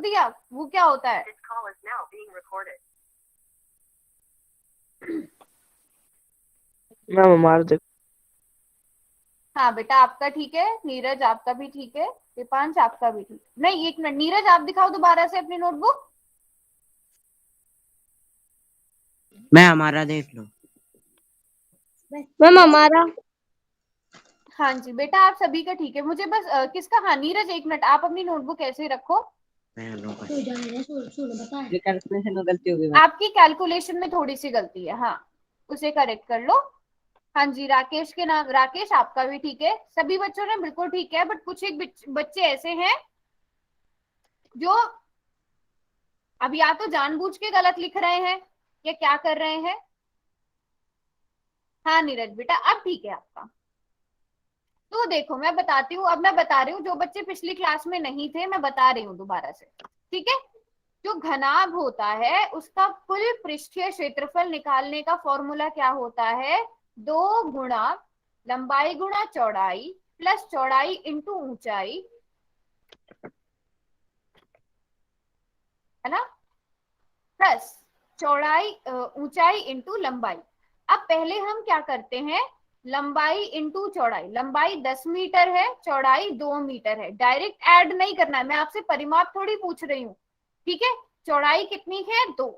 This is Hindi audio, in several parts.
दिया, वो क्या होता है? मैम हमारा देखो। हाँ बेटा आपका ठीक है, नीरज आपका भी ठीक है, दीपांश आपका भी ठीक है। नहीं एक मिनट, नीरज आप दिखाओ दोबारा से अपनी नोटबुक। मैं हमारा देख लो। मैम हमारा। हाँ जी बेटा आप सभी का ठीक है, मुझे बस किसका, हाँ नीरज एक मिनट, आप अपनी नोटबुक ऐसे ही रखो। कैलकुलेशन में गलती होगी। आपकी कैलकुलेशन में थोड़ी सी गलती है, हाँ उसे करेक्ट कर लो। हाँ जी राकेश के नाम, राकेश आपका भी ठीक है, सभी बच्चों ने बिल्कुल ठीक है, बट कुछ एक बच्चे ऐसे हैं जो अब या तो जानबूझ के गलत लिख रहे हैं या क्या कर रहे हैं। हाँ नीरज बेटा अब ठीक है आपका। तो देखो मैं बताती हूँ, अब मैं बता रही हूँ, जो बच्चे पिछली क्लास में नहीं थे मैं बता रही हूँ दोबारा से, ठीक है। जो घनाभ होता है उसका कुल पृष्ठीय क्षेत्रफल निकालने का फॉर्मूला क्या होता है? 2 गुणा लंबाई गुणा चौड़ाई प्लस चौड़ाई इंटू ऊंचाई, है ना, प्लस चौड़ाई ऊंचाई इंटू लंबाई। अब पहले हम क्या करते हैं, लंबाई इंटू चौड़ाई, लंबाई 10 मीटर है, चौड़ाई 2 मीटर है, डायरेक्ट ऐड नहीं करना है, मैं आपसे परिमाप थोड़ी पूछ रही हूँ, ठीक है। चौड़ाई कितनी है 2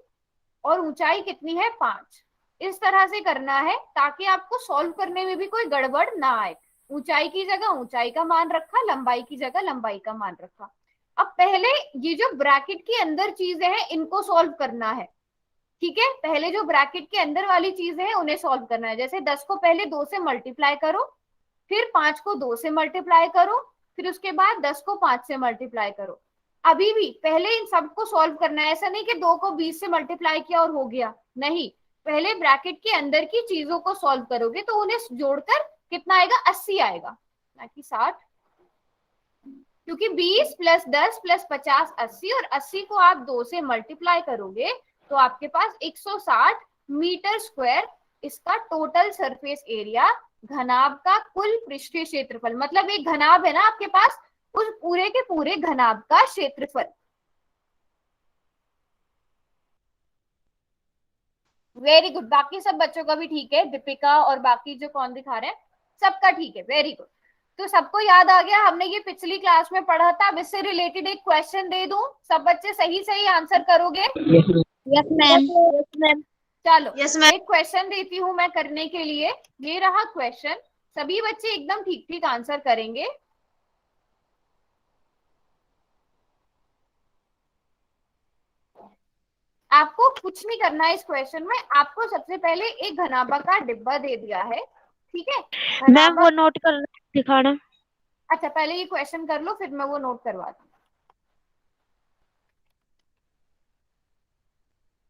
और ऊंचाई कितनी है 5, इस तरह से करना है ताकि आपको सॉल्व करने में भी कोई गड़बड़ ना आए। ऊंचाई की जगह ऊंचाई का मान रखा, लंबाई की जगह लंबाई का मान रखा। अब पहले ये जो ब्रैकेट के अंदर चीजें हैं इनको सॉल्व करना है, ठीक है। पहले जो ब्रैकेट के अंदर वाली चीजें हैं उन्हें सॉल्व करना है, जैसे 10 को पहले 2 से मल्टीप्लाई करो, फिर 5 को 2 से मल्टीप्लाई करो, फिर उसके बाद 10 को 5 से मल्टीप्लाई करो। अभी भी पहले इन सबको सॉल्व करना है, ऐसा नहीं कि 2 को 20 से मल्टीप्लाई किया और हो गया, नहीं, पहले ब्रैकेट के अंदर की चीजों को सॉल्व करोगे तो उन्हें जोड़कर कितना आएगा, 80 आएगा, ना कि 60, क्योंकि 20 प्लस 10 प्लस 50 80, और 80 को आप 2 से मल्टीप्लाई करोगे तो आपके पास 160 मीटर स्क्वायर इसका टोटल सरफेस एरिया, घनाभ का कुल पृष्ठीय क्षेत्रफल, मतलब एक घनाभ है ना आपके पास, उस पूरे के पूरे घनाभ का क्षेत्रफल। वेरी गुड, बाकी सब बच्चों का भी ठीक है, दीपिका और बाकी जो कौन दिखा रहे हैं सबका ठीक है, वेरी गुड। तो सबको याद आ गया, हमने ये पिछली क्लास में पढ़ा था। अब इससे रिलेटेड एक क्वेश्चन दे दूं, सब बच्चे सही सही आंसर करोगे? Yes ma'am. Yes ma'am. चलो यस मैम। एक क्वेश्चन देती हूं मैं करने के लिए, ये रहा क्वेश्चन, सभी बच्चे एकदम ठीक ठीक आंसर करेंगे। आपको कुछ नहीं करना है इस क्वेश्चन में, आपको सबसे पहले एक घनाभा का डिब्बा दे दिया है, ठीक है। मैम घनाभा, वो नोट कर दिखाना। अच्छा पहले ये क्वेश्चन कर लो फिर मैं वो नोट करवाती हूँ।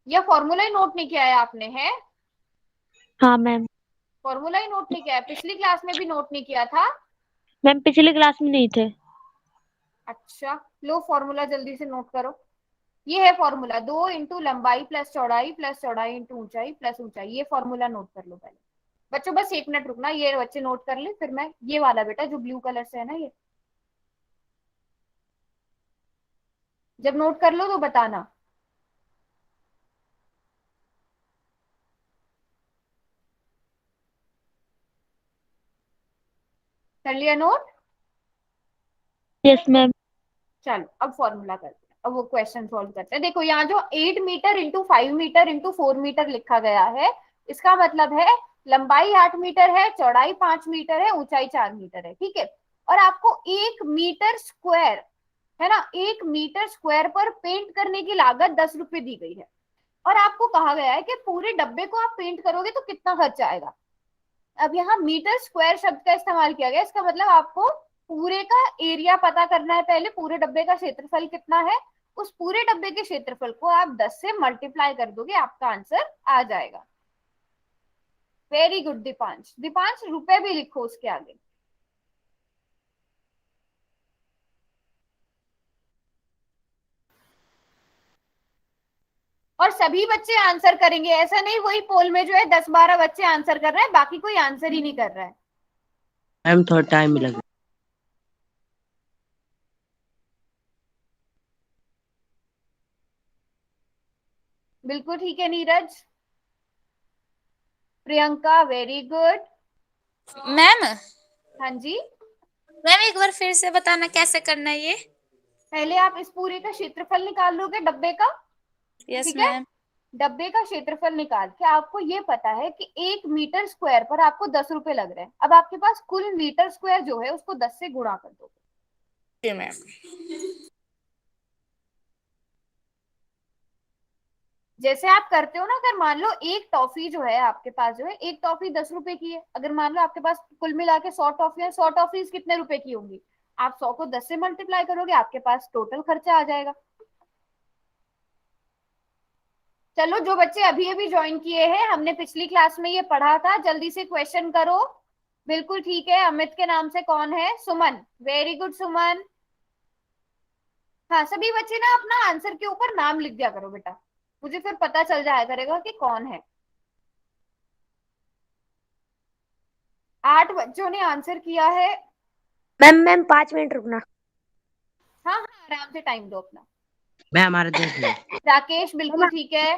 या फॉर्मूला ही नोट नहीं किया है आपने, है? हाँ मैम। फॉर्मूला ही नोट नहीं किया है, पिछली क्लास में भी नोट नहीं किया था। मैम पिछली क्लास में नहीं थे। अच्छा लो फॉर्मूला जल्दी से नोट करो। ये है फॉर्मूला, 2 लंबाई प्लस चौड़ाई इंटू ऊंचाई प्लस ऊंचाई, ये फॉर्मूला नोट कर लो पहले। बच्चों बस 1 मिनट रुकना, ये बच्चे नोट कर ले, फिर मैं ये वाला बेटा जो ब्लू कलर से है ना, ये जब नोट कर लो तो बताना। कर लिया नोट? Yes ma'am. चलो अब फॉर्मूला करते हैं, अब वो क्वेश्चन सॉल्व करते हैं। देखो यहाँ जो 8 metre into 5 metre into 4 metre लिखा गया है, इसका मतलब है लंबाई 8 मीटर है, चौड़ाई 5 मीटर है, ऊंचाई 4 मीटर है, ठीक है। और आपको 1 मीटर स्क्वायर, है ना, 1 मीटर स्क्वायर पर पेंट करने की लागत 10 रुपए दी गई है, और आपको कहा गया है कि पूरे डब्बे को आप पेंट करोगे तो कितना खर्च आएगा। अब यहाँ मीटर स्क्वायर शब्द का इस्तेमाल किया गया, इसका मतलब आपको पूरे का एरिया पता करना है, पहले पूरे डब्बे का क्षेत्रफल कितना है, उस पूरे डब्बे के क्षेत्रफल को आप 10 से मल्टीप्लाई कर दोगे, आपका आंसर आ जाएगा। वेरी गुड दीपांश, दीपांश रुपए भी लिखो उसके आगे। और सभी बच्चे आंसर करेंगे, ऐसा नहीं वही पोल में जो है 10-12 बच्चे आंसर कर रहे हैं, बाकी कोई आंसर ही नहीं कर रहा है। मैम थोड़ा टाइम लगेगा। बिल्कुल ठीक है Neeraj. Priyanka very good. Ma'am हाँ जी, मैम एक बार फिर से बताना कैसे करना है ये। पहले आप इस पूरे का क्षेत्रफल निकाल लोगे डब्बे का। यस ठीक है, मैम। डब्बे का क्षेत्रफल निकाल के आपको ये पता है कि 1 मीटर स्क्वायर पर आपको 10 रुपए लग रहे हैं। अब आपके पास कुल मीटर स्क्वायर जो है उसको 10 से गुणा कर दो। जी मैम। जैसे आप करते हो ना, अगर मान लो एक टॉफी जो है आपके पास, जो है एक टॉफी 10 रुपए की है, अगर मान लो आपके पास कुल मिला के 100 टॉफी, 100 टॉफीज कितने रुपए की होंगी? आप 100 को 10 से मल्टीप्लाई करोगे, आपके पास टोटल खर्चा आ जाएगा। चलो, जो बच्चे अभी अभी ज्वाइन किए हैं, हमने पिछली क्लास में ये पढ़ा था, जल्दी से क्वेश्चन करो। बिल्कुल ठीक है। अमित के नाम से कौन है? सुमन। वेरी गुड सुमन। हाँ, सभी बच्चे ना अपना आंसर के ऊपर नाम लिख दिया करो बेटा, मुझे फिर पता चल जाया करेगा कि कौन है। 8 बच्चों ने आंसर किया है। मैम 5 मिनट रुकना। हाँ हाँ, आराम से टाइम दो अपना। मैं हमारा देख लो। राकेश बिल्कुल ठीक है।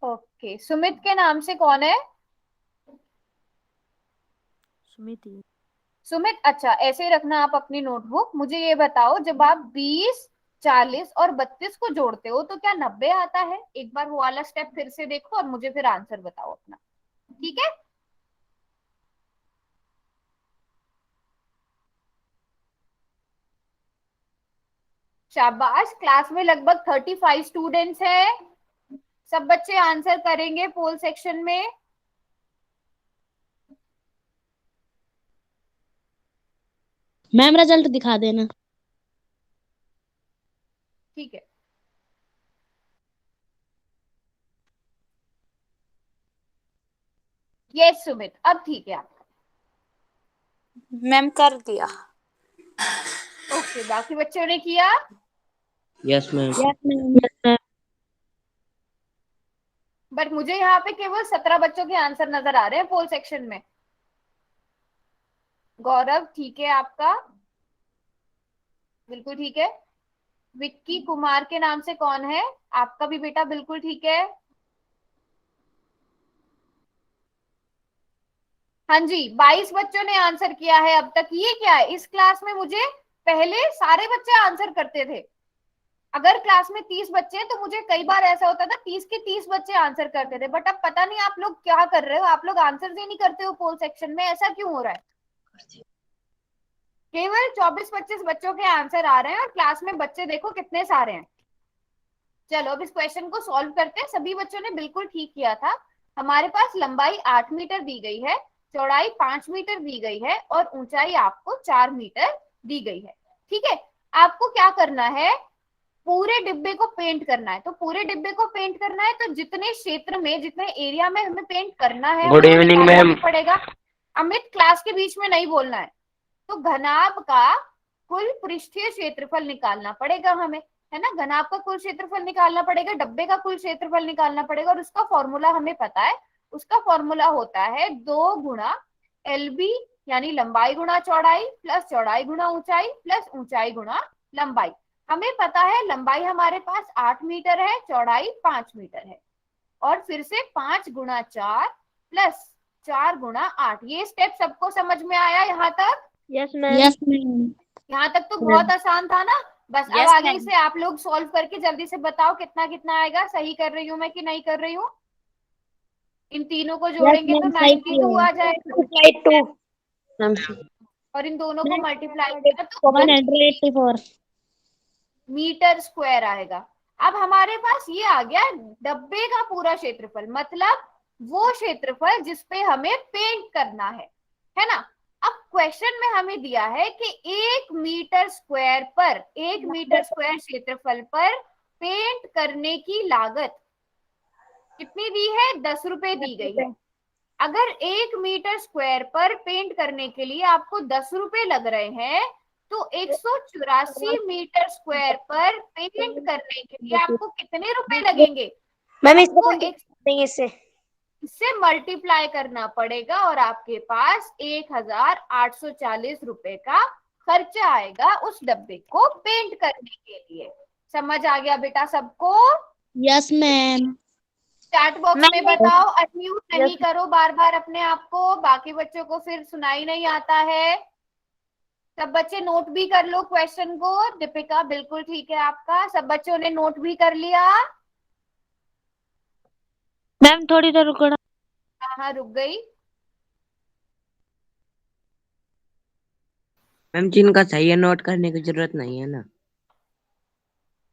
ओके, सुमित के नाम से कौन है? सुमिति। सुमित, अच्छा ऐसे ही रखना आप अपनी नोटबुक। मुझे ये बताओ, जब आप 20, 40 और 32 को जोड़ते हो तो क्या 90 आता है? एक बार वो वाला स्टेप फिर से देखो और मुझे फिर आंसर बताओ अपना। ठीक है, शाबाश। क्लास में लगभग 35 स्टूडेंट्स हैं। सब बच्चे आंसर करेंगे पोल सेक्शन में। मैम रिजल्ट दिखा देना। ठीक है, यस सुमित, अब ठीक है आपका। मैम कर दिया। ओके, बाकी बच्चों ने किया? Yes ma'am. Yes ma'am. But मुझे यहाँ पे केवल 17 बच्चों के आंसर नजर आ रहे हैं पोल सेक्शन में। गौरव ठीक है आपका, बिल्कुल ठीक है। विक्की कुमार के नाम से कौन है? आपका भी बेटा बिल्कुल ठीक है। हाँ जी, 22 बच्चों ने आंसर किया है अब तक। ये क्या है, इस क्लास में मुझे पहले सारे बच्चे आंसर करते थे। अगर क्लास में 30 बच्चे हैं तो मुझे कई बार ऐसा होता था 30 के 30 बच्चे आंसर करते थे। बट अब पता नहीं आप लोग क्या कर रहे हो, आप लोग आंसर ही नहीं करते हो पोल सेक्शन में, ऐसा क्यों हो रहा है? केवल 24-25 बच्चों के आंसर आ रहे हैं और क्लास में बच्चे देखो कितने सारे हैं। चलो अब इस क्वेश्चन को सॉल्व करते हैं। सभी बच्चों ने बिल्कुल ठीक किया था। हमारे पास लंबाई 8 मीटर दी गई है, चौड़ाई 5 मीटर दी गई है और ऊंचाई आपको 4 मीटर दी गई है। ठीक है, आपको क्या करना है, पूरे डिब्बे को पेंट करना है। तो पूरे डिब्बे को पेंट करना है तो जितने क्षेत्र में, जितने एरिया में हमें पेंट करना है, गुड वो इवनिंग निकालना मैम। भी पड़ेगा। अमित, क्लास के बीच में नहीं बोलना है। तो घनाभ का कुल पृष्ठीय क्षेत्रफल निकालना पड़ेगा हमें, है ना। घनाभ का कुल क्षेत्रफल निकालना पड़ेगा, डब्बे का कुल क्षेत्रफल निकालना पड़ेगा और उसका फॉर्मूला हमें पता है। उसका फॉर्मूला होता है 2 गुणा LB, यानी लंबाई गुणा चौड़ाई प्लस चौड़ाई गुणा ऊंचाई प्लस ऊंचाई गुणा लंबाई। हमें पता है लंबाई हमारे पास 8 मीटर है, चौड़ाई 5 मीटर है, और फिर से 5 गुणा 4 प्लस 4 गुणा 8। ये स्टेप सबको समझ में आया यहाँ तक? Yes ma'am. Yes ma'am. यहाँ तक तो बहुत आसान था ना। बस अब यस आगे मैम। से आप लोग सॉल्व करके जल्दी से बताओ कितना कितना आएगा। सही कर रही हूँ मैं कि नहीं कर रही हूँ? इन तीनों को यस जोड़ेंगे तो मैम सही 92 आ जाएगा, स्लाइड 2 मैम। और इन दोनों को मल्टीप्लाई मैम किया तो 184 मीटर स्क्वायर आएगा। अब हमारे पास ये आ गया डब्बे का पूरा क्षेत्रफल, मतलब वो क्षेत्रफल जिसपे हमें पेंट करना है ना। अब क्वेश्चन में हमें दिया है कि 1 मीटर स्क्वायर पर, 1 मीटर स्क्वायर क्षेत्रफल पर पेंट करने की लागत कितनी दी है? 10 रुपए दी गई है। अगर 1 मीटर स्क्वायर पर पेंट करने के लिए आपको 10 रुपए लग रहे हैं, तो 184 मीटर स्क्वायर पर पेंट करने के लिए आपको कितने रुपए लगेंगे? मैम इसको आपको देंगे इससे। इससे मल्टीप्लाई करना पड़ेगा और आपके पास 1840 रुपए का खर्चा आएगा उस डब्बे को पेंट करने के लिए। समझ आ गया बेटा सबको? Yes ma'am. चैट बॉक्स में बताओ, अनम्यूट नहीं करो बार बार अपने आप को, बाकी बच्चों को फिर सुनाई नहीं आता है। सब बच्चे नोट भी कर लो क्वेश्चन को। दीपिका बिल्कुल ठीक है आपका, सब बच्चों ने नोट भी कर लिया? मैम थोड़ी देर रुकना। हाँ रुक गई। मैम जिनका सही है नोट करने की जरूरत नहीं है ना।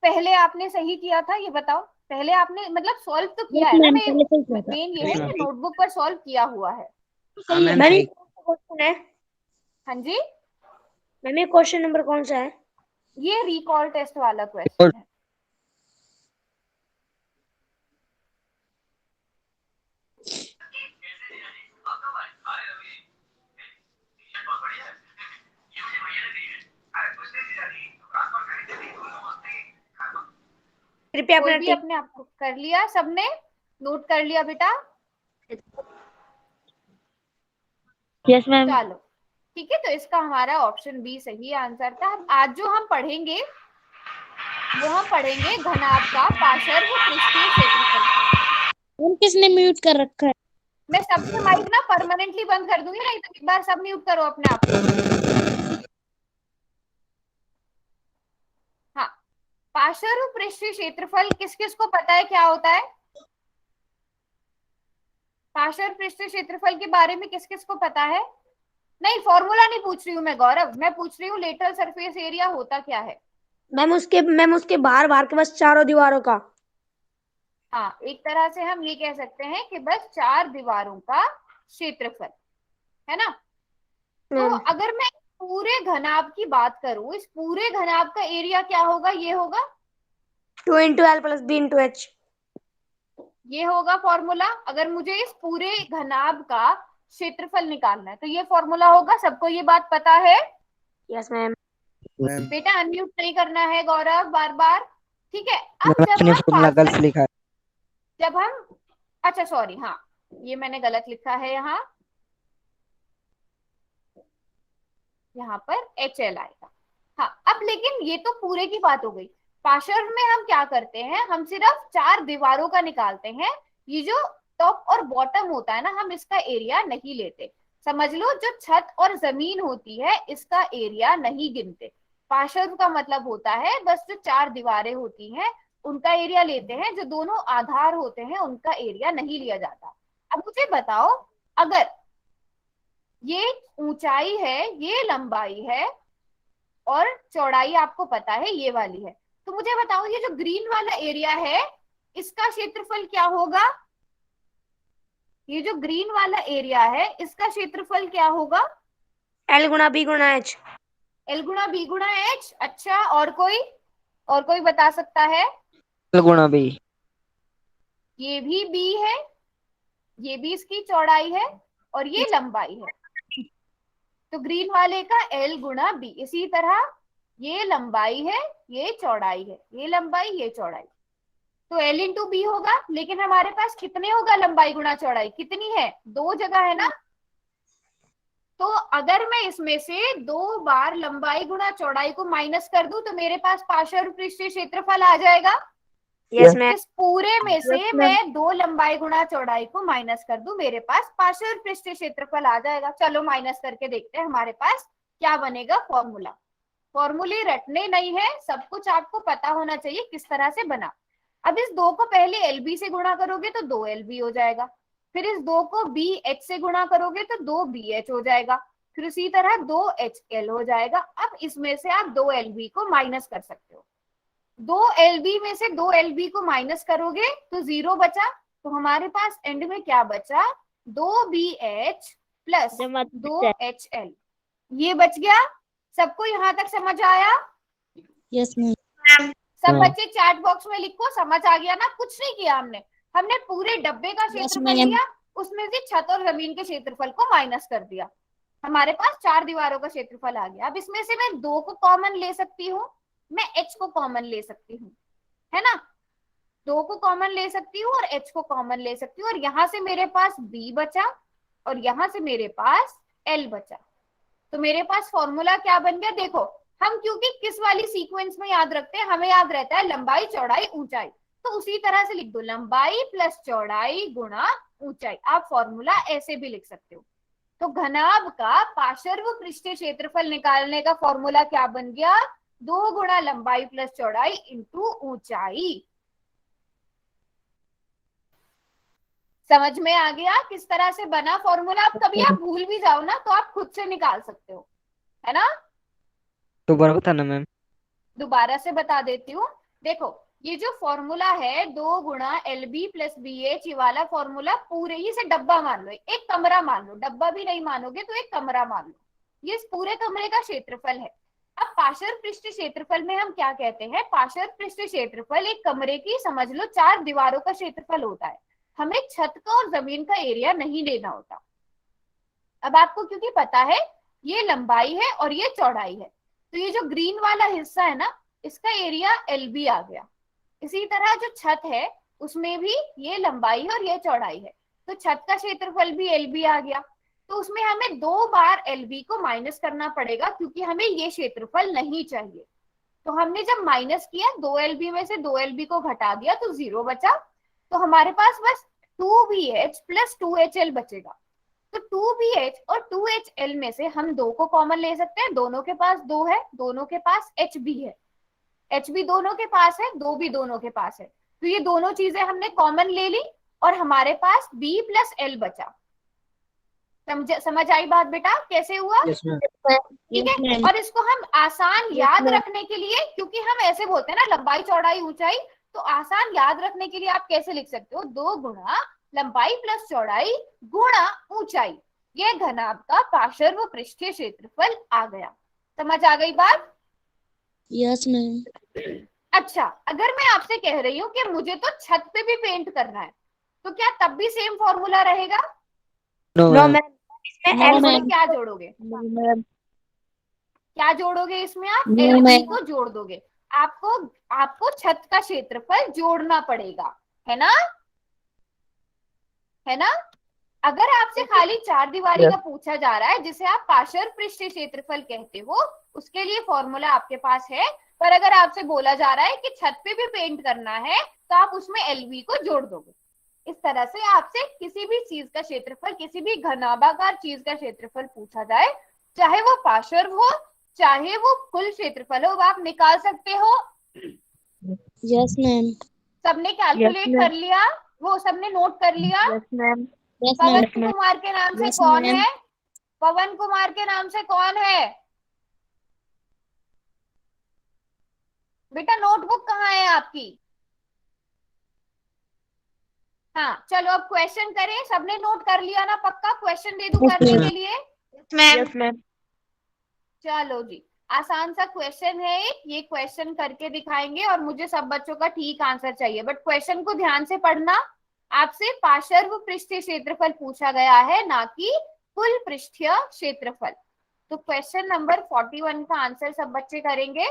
पहले आपने सही किया था ये बताओ? पहले आपने मतलब सॉल्व तो किया यस है ना? मैम, पहले सही किया था। मेन ये है कि नोटबुक पर सॉल्व किया हुआ है। हाँ मैम मैम सही। क्वेश्चन है। हाँ जी, मैम ये क्वेश्चन नंबर कौन सा है? ये रिकॉल टेस्ट वाला क्वेश्चन है। कृपया कोई भी अपने आप को कर लिया? सबने नोट कर लिया बेटा? Yes ma'am. चलो ठीक है, तो इसका हमारा ऑप्शन बी सही आंसर था। आज जो हम पढ़ेंगे वो हम पढ़ेंगे घनाभ का पार्श्व पृष्ठीय क्षेत्रफल। किसने म्यूट कर रखा है? मैं सबके माइक ना परमानेंटली बंद कर दूंगी, नहीं तो एक बार सब म्यूट करो अपने आप को। हाँ, पार्श्व पृष्ठीय क्षेत्रफल किस किस को पता है क्या होता है? पार्श्व पृष्ठीय क्षेत्रफल के बारे में किस किस को पता है? नहीं, फॉर्मूला नहीं पूछ रही हूँ मैं गौरव, मैं पूछ रही हूँ लेटरल सरफेस एरिया होता क्या है? मैम उसके बाहर बाहर के बस चारों दीवारों का। हाँ, एक तरह से हम ये कह सकते हैं कि बस 4 दीवारों का क्षेत्रफल है ना। तो अगर मैं पूरे घनाभ की बात करूं, इस पूरे घनाभ का एरिया क्या होगा? ये होगा 2 into L plus B into H. ये होगा फॉर्मूला। अगर मुझे इस पूरे घनाभ का क्षेत्रफल निकालना है तो ये फॉर्मूला होगा। सबको ये बात पता है? Yes ma'am. बेटा अनम्यूट नहीं करना है गौरव बार बार, ठीक है? अब जब हम अच्छा सॉरी, हाँ ये मैंने गलत लिखा है, यहाँ पर HL आएगा। हाँ, अब लेकिन ये तो पूरे की बात हो गई। पार्श्व में हम क्या करते हैं, हम सिर्फ 4 दीवारों का निकालते हैं। ये जो टॉप और बॉटम होता है ना, हम इसका एरिया नहीं लेते। समझ लो, जो छत और जमीन होती है इसका एरिया नहीं गिनते। पार्श्व का मतलब होता है बस जो 4 दीवारें होती हैं उनका एरिया लेते हैं, जो दोनों आधार होते हैं उनका एरिया नहीं लिया जाता। अब मुझे बताओ, अगर ये ऊंचाई है, ये लंबाई है और चौड़ाई आपको पता है ये वाली है, तो मुझे बताओ ये जो ग्रीन वाला एरिया है इसका क्षेत्रफल क्या होगा? ये जो ग्रीन वाला एरिया है इसका क्षेत्रफल क्या होगा? एल गुणा बी गुणा एच। एल गुणा बी गुणा एच। अच्छा, और कोई बता सकता है? एल गुणा बी। ये भी बी है, ये भी इसकी चौड़ाई है और ये लंबाई है, तो ग्रीन वाले का एल गुणा बी। इसी तरह ये लंबाई है, ये चौड़ाई है, ये लंबाई ये चौड़ाई, तो एल इंटू बी होगा। लेकिन हमारे पास कितने होगा लंबाई गुणा चौड़ाई? कितनी है? 2 जगह है ना। तो अगर मैं इसमें से 2 बार लंबाई गुणा चौड़ाई को माइनस कर दूं तो मेरे पास पार्श्व पृष्ठीय क्षेत्रफल आ जाएगा। Yes ma'am. इस पूरे में से मैं 2 लंबाई गुणा चौड़ाई को माइनस कर दूं, मेरे पास पार्श्व पृष्ठीय क्षेत्रफल आ जाएगा। चलो माइनस करके देखते हैं हमारे पास क्या बनेगा फॉर्मूला। फॉर्मूले रटने नहीं है, सब कुछ आपको पता होना चाहिए किस तरह से बना। अब इस 2 को पहले LB से गुणा करोगे तो 2LB हो जाएगा, फिर इस 2 को BH से गुणा करोगे तो 2BH हो जाएगा, फिर उसी तरह 2HL हो जाएगा। अब इसमें से आप 2LB को माइनस कर सकते हो। 2LB में से 2LB को माइनस करोगे तो 0 बचा, तो हमारे पास एंड में क्या बचा? 2BH प्लस 2HL, ये बच गया। सबको यहाँ तक समझ आया? Yes ma'am. सब बच्चे चैट बॉक्स में लिखो समझ आ गया ना। कुछ नहीं किया हमने पूरे डब्बे का क्षेत्रफल लिया, उसमें से छत और जमीन के क्षेत्रफल को माइनस कर दिया, हमारे पास 4 दीवारों का क्षेत्रफल आ गया। अब इसमें से मैं 2 को कॉमन ले सकती हूँ, मैं H को कॉमन ले सकती हूँ, है ना। दो को कॉमन ले सकती हूँ और h को कॉमन ले सकती हूँ, और यहां से मेरे पास b बचा और यहां से मेरे पास l बचा। तो मेरे पास फॉर्मूला क्या बन गया, देखो हम क्योंकि किस वाली सीक्वेंस में याद रखते हैं, हमें याद रहता है लंबाई चौड़ाई ऊंचाई, तो उसी तरह से लिख दो लंबाई प्लस चौड़ाई गुणा ऊंचाई। आप फॉर्मूला ऐसे भी लिख सकते हो। तो घनाभ का पार्श्व पृष्ठीय क्षेत्रफल निकालने का फॉर्मूला क्या बन गया, 2 गुणा लंबाई प्लस चौड़ाई इंटू ऊंचाई। समझ में आ गया किस तरह से बना फॉर्मूला? अब कभी आप भूल भी जाओ ना तो आप खुद से निकाल सकते हो, है ना। दोबारा बताना मैम। दोबारा से बता देती हूँ। देखो ये जो फॉर्मूला है 2 गुणा L B plus B H, ये वाला फॉर्मूला पूरे ही से डब्बा मान लो, एक कमरा मान लो, डब्बा भी नहीं मानोगे तो एक कमरा मान लो, ये इस पूरे कमरे का क्षेत्रफल है। अब पार्श्व पृष्ठ क्षेत्रफल में हम क्या कहते हैं, पार्श्व पृष्ठ क्षेत्रफल एक कमरे की समझ लो 4 दीवारों का क्षेत्रफल होता है। हमें छत का और जमीन का एरिया नहीं लेना होता। अब आपको क्योंकि पता है ये लंबाई है और ये चौड़ाई है, तो ये जो ग्रीन वाला हिस्सा है ना, इसका एरिया एल बी आ गया। इसी तरह जो छत है उसमें भी ये लंबाई है और ये चौड़ाई है, तो छत का क्षेत्रफल भी एल बी आ गया। तो उसमें हमें 2 बार एल बी को माइनस करना पड़ेगा क्योंकि हमें ये क्षेत्रफल नहीं चाहिए। तो हमने जब माइनस किया 2 एल बी में से 2 एल बी को घटा दिया तो 0 बचा। तो हमारे पास बस 2 bh प्लस 2hL बचेगा। तो 2bh और 2hL में से हम 2 को कॉमन ले सकते हैं, दोनों के पास 2 है, दोनों के पास h भी है, h भी दोनों के पास है, 2 भी दोनों के पास है। तो ये दोनों चीजें हमने कॉमन ले ली और हमारे पास b प्लस l बचा। समझ आई बात बेटा कैसे हुआ? Yes ma'am. ठीक है। और इसको हम आसान याद रखने के लिए, क्योंकि हम ऐसे बोलते हैं ना लंबाई चौड़ाई ऊंचाई, तो आसान याद रखने के लिए आप कैसे लिख सकते हो, 2 गुणा लंबाई प्लस चौड़ाई गुणा ऊंचाई। ये घनाभ का पार्श्व पृष्ठीय क्षेत्रफल आ गया। समझ आ गई बात? Yes ma'am. अच्छा, अगर मैं आपसे कह रही हूँ कि मुझे तो छत पे भी पेंट करना है, तो क्या तब भी सेम फॉर्मूला रहेगा? No no ma'am. मैम, इसमें तो एल इसमें क्या जोड़ोगे, क्या जोड़ोगे इसमें? आप एल बी को जोड़ दोगे। आपको आपको छत का क्षेत्रफल जोड़ना पड़ेगा, है ना, है ना। अगर आपसे खाली 4 दीवारी का पूछा जा रहा है जिसे आप पार्श्व पृष्ठीय क्षेत्रफल कहते हो, उसके लिए फॉर्मूला आपके पास है। पर अगर आपसे बोला जा रहा है कि छत पे भी पेंट करना है तो आप उसमें एलबी को जोड़ दोगे। इस तरह से आपसे किसी भी चीज का क्षेत्रफल, किसी भी घनाभाकार चीज का क्षेत्रफल पूछा जाए, चाहे वो पार्श्व हो चाहे वो कुल क्षेत्रफल हो, वो आप निकाल सकते हो। Yes ma'am. सबने कैलकुलेट कर लिया, वो सबने नोट कर लिया? Yes ma'am. यस पवन मैम। कुमार के नाम से यस कौन मैम। है? पवन कुमार के नाम से कौन है बेटा? नोटबुक कहाँ है आपकी? हाँ चलो अब क्वेश्चन करें। सबने नोट कर लिया ना? पक्का क्वेश्चन दे दूं करने के लिए? Yes ma'am. चलो जी, आसान सा क्वेश्चन है एक, ये क्वेश्चन करके दिखाएंगे और मुझे सब बच्चों का ठीक आंसर चाहिए, बट क्वेश्चन को ध्यान से पढ़ना। आपसे पार्श्व पृष्ठीय क्षेत्रफल पूछा गया है, ना कि कुल पृष्ठीय क्षेत्रफल। तो क्वेश्चन नंबर 41 का आंसर सब बच्चे करेंगे।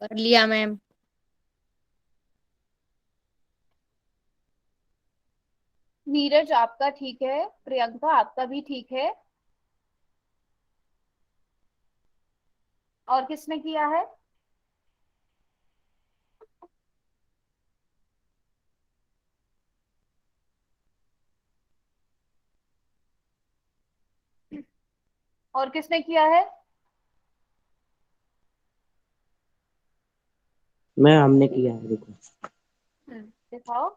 कर लिया मैम। नीरज आपका ठीक है, प्रियंका आपका भी ठीक है, और किसने किया है? और किसने किया है? मैं हमने किया है, देखो। दिखाओ।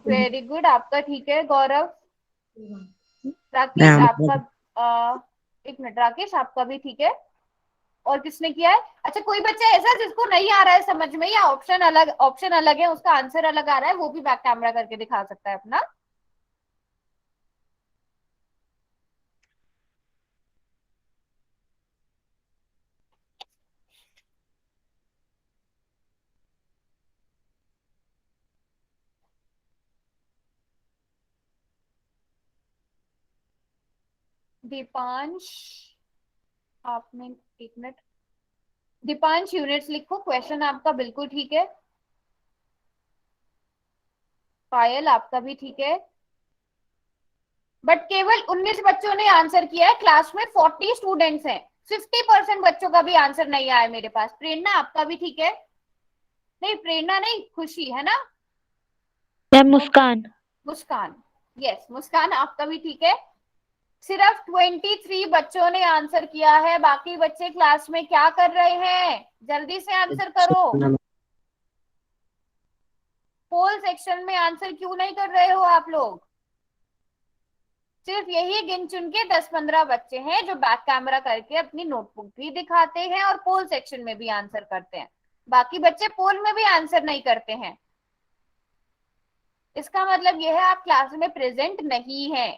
वेरी गुड, आपका ठीक है। गौरव, राकेश आपका, एक मिनट, राकेश आपका भी ठीक है। और किसने किया है? अच्छा, कोई बच्चा ऐसा जिसको नहीं आ रहा है समझ में, या ऑप्शन अलग है, उसका आंसर अलग आ रहा है, वो भी बैक कैमरा करके दिखा सकता है अपना। दीपांश, आपने, एक मिनट, दीपांश यूनिट्स लिखो, क्वेश्चन आपका बिल्कुल ठीक है। पायल आपका भी ठीक है, बट केवल 19 बच्चों ने आंसर किया है। क्लास में 40 स्टूडेंट्स हैं, 50% बच्चों का भी आंसर नहीं आया मेरे पास। प्रेरणा आपका भी ठीक है। नहीं, प्रेरणा नहीं, खुशी है ना? मैम मुस्कान। मुस्कान, यस, मुस्कान आपका भी ठीक है। सिर्फ 23 बच्चों ने आंसर किया है। बाकी बच्चे क्लास में क्या कर रहे हैं? जल्दी से आंसर करो। पोल सेक्शन में आंसर क्यों नहीं कर रहे हो आप लोग? सिर्फ यही गिन चुन के 10-15 बच्चे हैं जो बैक कैमरा करके अपनी नोटबुक भी दिखाते हैं और पोल सेक्शन में भी आंसर करते हैं। बाकी बच्चे पोल में भी आंसर नहीं करते हैं। इसका मतलब यह है आप क्लास में प्रेजेंट नहीं है।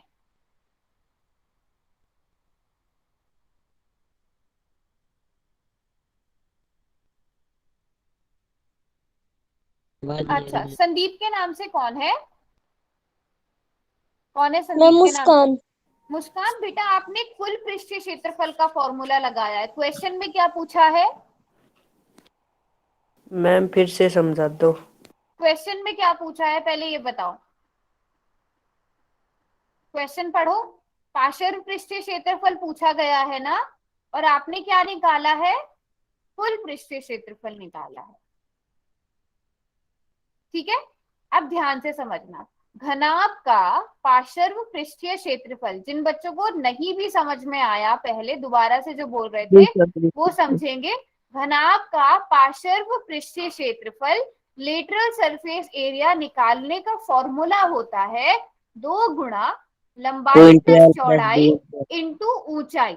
अच्छा, संदीप के नाम से कौन है? कौन है संदीप के नाम से? मुस्कान बेटा, आपने कुल पृष्ठीय क्षेत्रफल का फॉर्मूला लगाया है। क्वेश्चन में क्या पूछा है? मैम फिर से समझा दो। क्वेश्चन में क्या पूछा है पहले ये बताओ। क्वेश्चन पढ़ो। पार्श्व पृष्ठीय क्षेत्रफल पूछा गया है ना, और आपने क्या निकाला है? कुल पृष्ठीय क्षेत्रफल निकाला है। ठीक है, अब ध्यान से समझना। घनाभ का पार्श्व पृष्ठीय क्षेत्रफल, जिन बच्चों को नहीं भी समझ में आया पहले, दोबारा से जो बोल रहे थे वो समझेंगे। घनाभ का पार्श्व पृष्ठीय क्षेत्रफल, लेटरल सरफेस एरिया निकालने का फॉर्मूला होता है 2 गुणा लंबाई प्लस चौड़ाई इंटू ऊंचाई।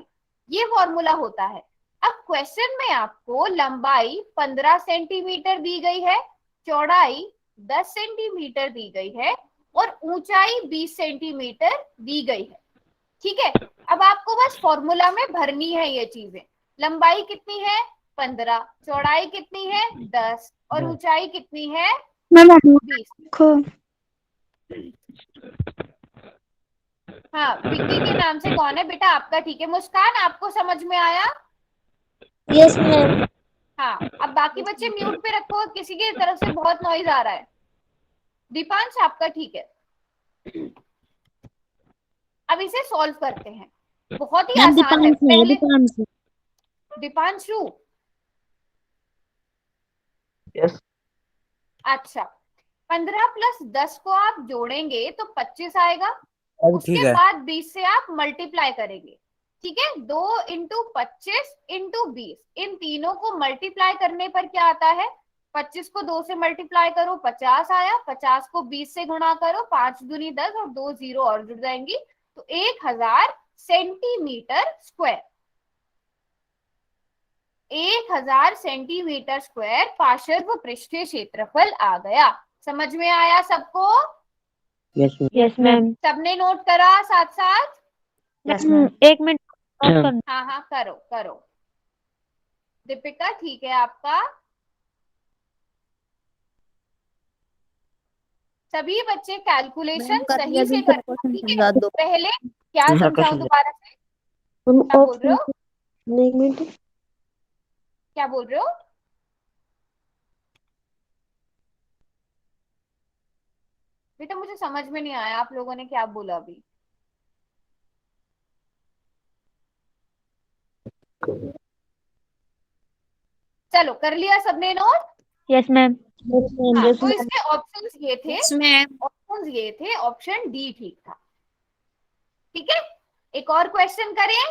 ये फॉर्मूला होता है। अब क्वेश्चन में आपको लंबाई 15 सेंटीमीटर दी गई है, चौड़ाई 10 सेंटीमीटर दी गई है, और ऊंचाई 20 सेंटीमीटर दी गई है। ठीक है, अब आपको बस फॉर्मूला में भरनी है ये चीजें। लंबाई कितनी है? 15, चौड़ाई कितनी है? 10, और ऊंचाई कितनी है? 20। हाँ, विक्की के नाम से कौन है बेटा? आपका ठीक है। मुस्कान, आपको समझ में आया? Yes ma'am. हाँ, अब बाकी बच्चे म्यूट पे रखो, किसी की तरफ से बहुत नॉइज आ रहा है। दीपांश आपका ठीक है। अब इसे सॉल्व करते हैं, बहुत ही आसान है। पहले दीपांशु, यस। अच्छा, 15 प्लस 10 को आप जोड़ेंगे तो 25 आएगा। अब ठीक उसके है। बाद 20 से आप मल्टीप्लाई करेंगे। ठीक है, 2 इंटू 25 इंटू 20, इन तीनों को मल्टीप्लाई करने पर क्या आता है? 25 को 2 से मल्टीप्लाई करो, 50 आया। 50 को 20 से गुणा करो, 5 दूनी 10, और 2 जीरो और जुड़ जाएंगी, तो 1000 सेंटीमीटर स्क्वायर। 1000 सेंटीमीटर स्क्वायर पार्श्व पृष्ठीय क्षेत्रफल आ गया। समझ में आया सबको? Yes ma'am. सबने नोट करा साथ साथ? एक मिनट। हाँ हाँ, करो करो। दीपिका ठीक है आपका? सभी बच्चे कैलकुलेशन सही से करना, ठीक है? पहले क्या समझाऊं दोबारा से? क्या बोल रहे हो? एक मिनट। क्या बोल रहे हो? बेटा मुझे समझ में नहीं आया आप लोगों ने क्या बोला अभी। चलो, कर लिया सबने नोट? Yes ma'am. हाँ, तो इसके ऑप्शंस ये थे, यस मैम। ऑप्शंस ये थे, ऑप्शन डी ठीक था। ठीक है, एक और क्वेश्चन करें।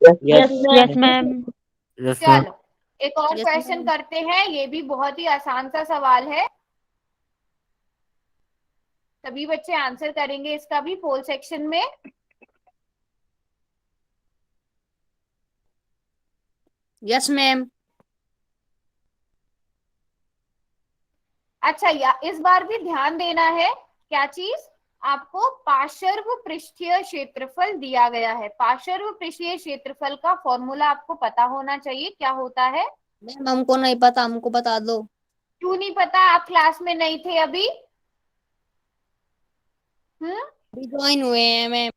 Yes ma'am. Yes ma'am. चलो एक और Yes, क्वेश्चन ma'am. करते हैं, ये भी बहुत ही आसान सा सवाल है, सभी बच्चे आंसर करेंगे इसका भी पोल सेक्शन में। Yes ma'am. अच्छा, या इस बार भी ध्यान देना है, क्या चीज, आपको पार्श्व पृष्ठीय क्षेत्रफल दिया गया है। पार्श्व पृष्ठीय क्षेत्रफल का फॉर्मूला आपको पता होना चाहिए, क्या होता है। मैम हमको नहीं पता, हमको बता दो। क्यों नहीं पता, आप क्लास में नहीं थे अभी। हम्म, अभी ज्वाइन हुए हैं मैम।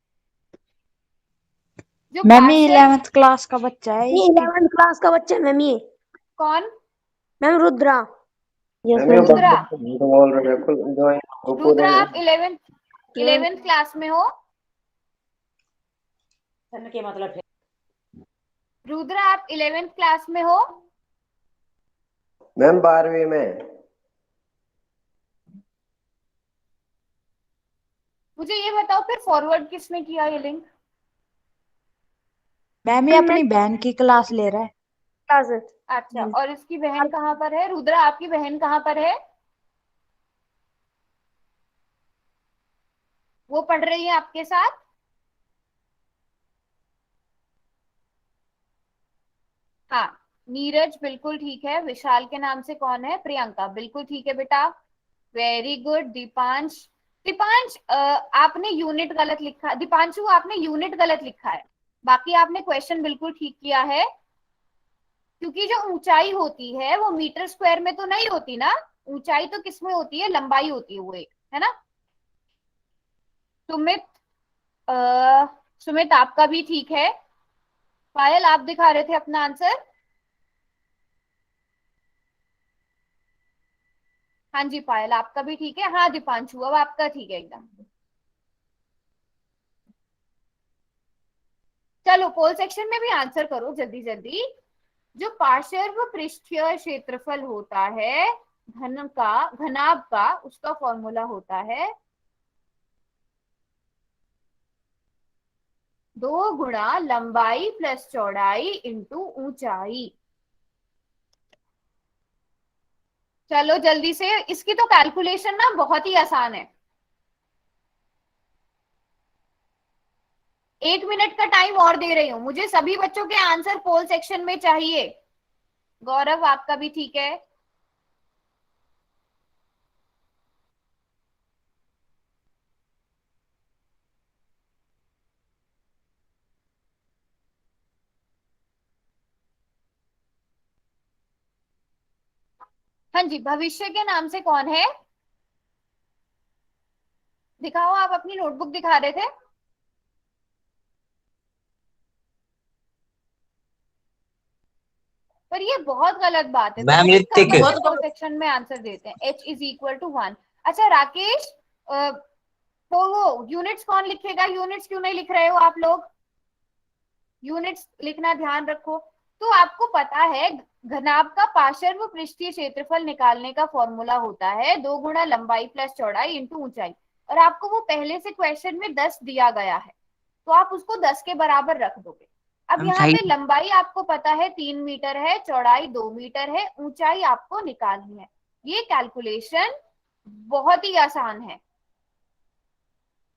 जो मैम ये पार्श्व, 11th क्लास का बच्चा है ये इसकी 11th क्लास का बच्चा है मैम ये। कौन, मैम रुद्रा। रुद्रा। जो रुद्रा आप 11th क्लास में हो। के मतलब है। रुद्रा आप 11th क्लास में हो। मैम 12वीं में। मुझे ये बताओ फिर फॉरवर्ड किसने किया ये लिंक। मैम ये अपनी बहन की क्लास ले रहा है। क्लास है। अच्छा, और इसकी बहन कहाँ पर है, रुद्रा आपकी बहन कहाँ पर है, वो पढ़ रही है आपके साथ। हाँ, नीरज बिल्कुल ठीक है। विशाल के नाम से कौन है, प्रियंका बिल्कुल ठीक है बेटा, वेरी गुड। दीपांश, दीपांश आपने यूनिट गलत लिखा, दीपांशु आपने यूनिट गलत लिखा है, बाकी आपने क्वेश्चन बिल्कुल ठीक किया है। क्योंकि जो ऊंचाई होती है वो मीटर स्क्वायर में तो नहीं होती ना, ऊंचाई तो किस में होती है, लंबाई होती है वो एक, है ना। सुमित, सुमित आपका भी ठीक है। पायल आप दिखा रहे थे अपना आंसर। हाँ जी पायल आपका भी ठीक है। हाँ दीपांशु अब आपका ठीक है एकदम। चलो पोल सेक्शन में भी आंसर करो जल्दी जल्दी। जो पार्श्व पृष्ठीय क्षेत्रफल होता है घन का, घनाभ का, उसका फॉर्मूला होता है 2 गुणा लंबाई प्लस चौड़ाई इंटू ऊंचाई। चलो जल्दी से, इसकी तो कैलकुलेशन ना बहुत ही आसान है। 1 मिनट का टाइम और दे रही हूँ, मुझे सभी बच्चों के आंसर पोल सेक्शन में चाहिए। गौरव आपका भी ठीक है। हाँ जी, भविष्य के नाम से कौन है, दिखाओ, आप अपनी नोटबुक दिखा रहे थे। पर ये बहुत गलत बात है, मैम बहुत ही कम ऋतिक। बच्चे पोल सेक्शन में आंसर देते हैं, h=1। अच्छा राकेश, तो वो यूनिट्स कौन लिखेगा, यूनिट्स क्यों नहीं लिख रहे हो आप लोग, यूनिट्स लिखना ध्यान रखो। तो आपको पता है घनाभ का पार्श्व पृष्ठीय क्षेत्रफल निकालने का फॉर्मूला होता है 2 गुणा लंबाई प्लस चौड़ाई इंटू ऊंचाई, और आपको वो पहले से क्वेश्चन में 10 दिया गया है, तो आप उसको 10 के बराबर रख दोगे। अब हम यहाँ सही। पे लंबाई आपको पता है 3 मीटर है, चौड़ाई 2 मीटर है, ऊंचाई आपको निकालनी है। ये कैलकुलेशन बहुत ही आसान है।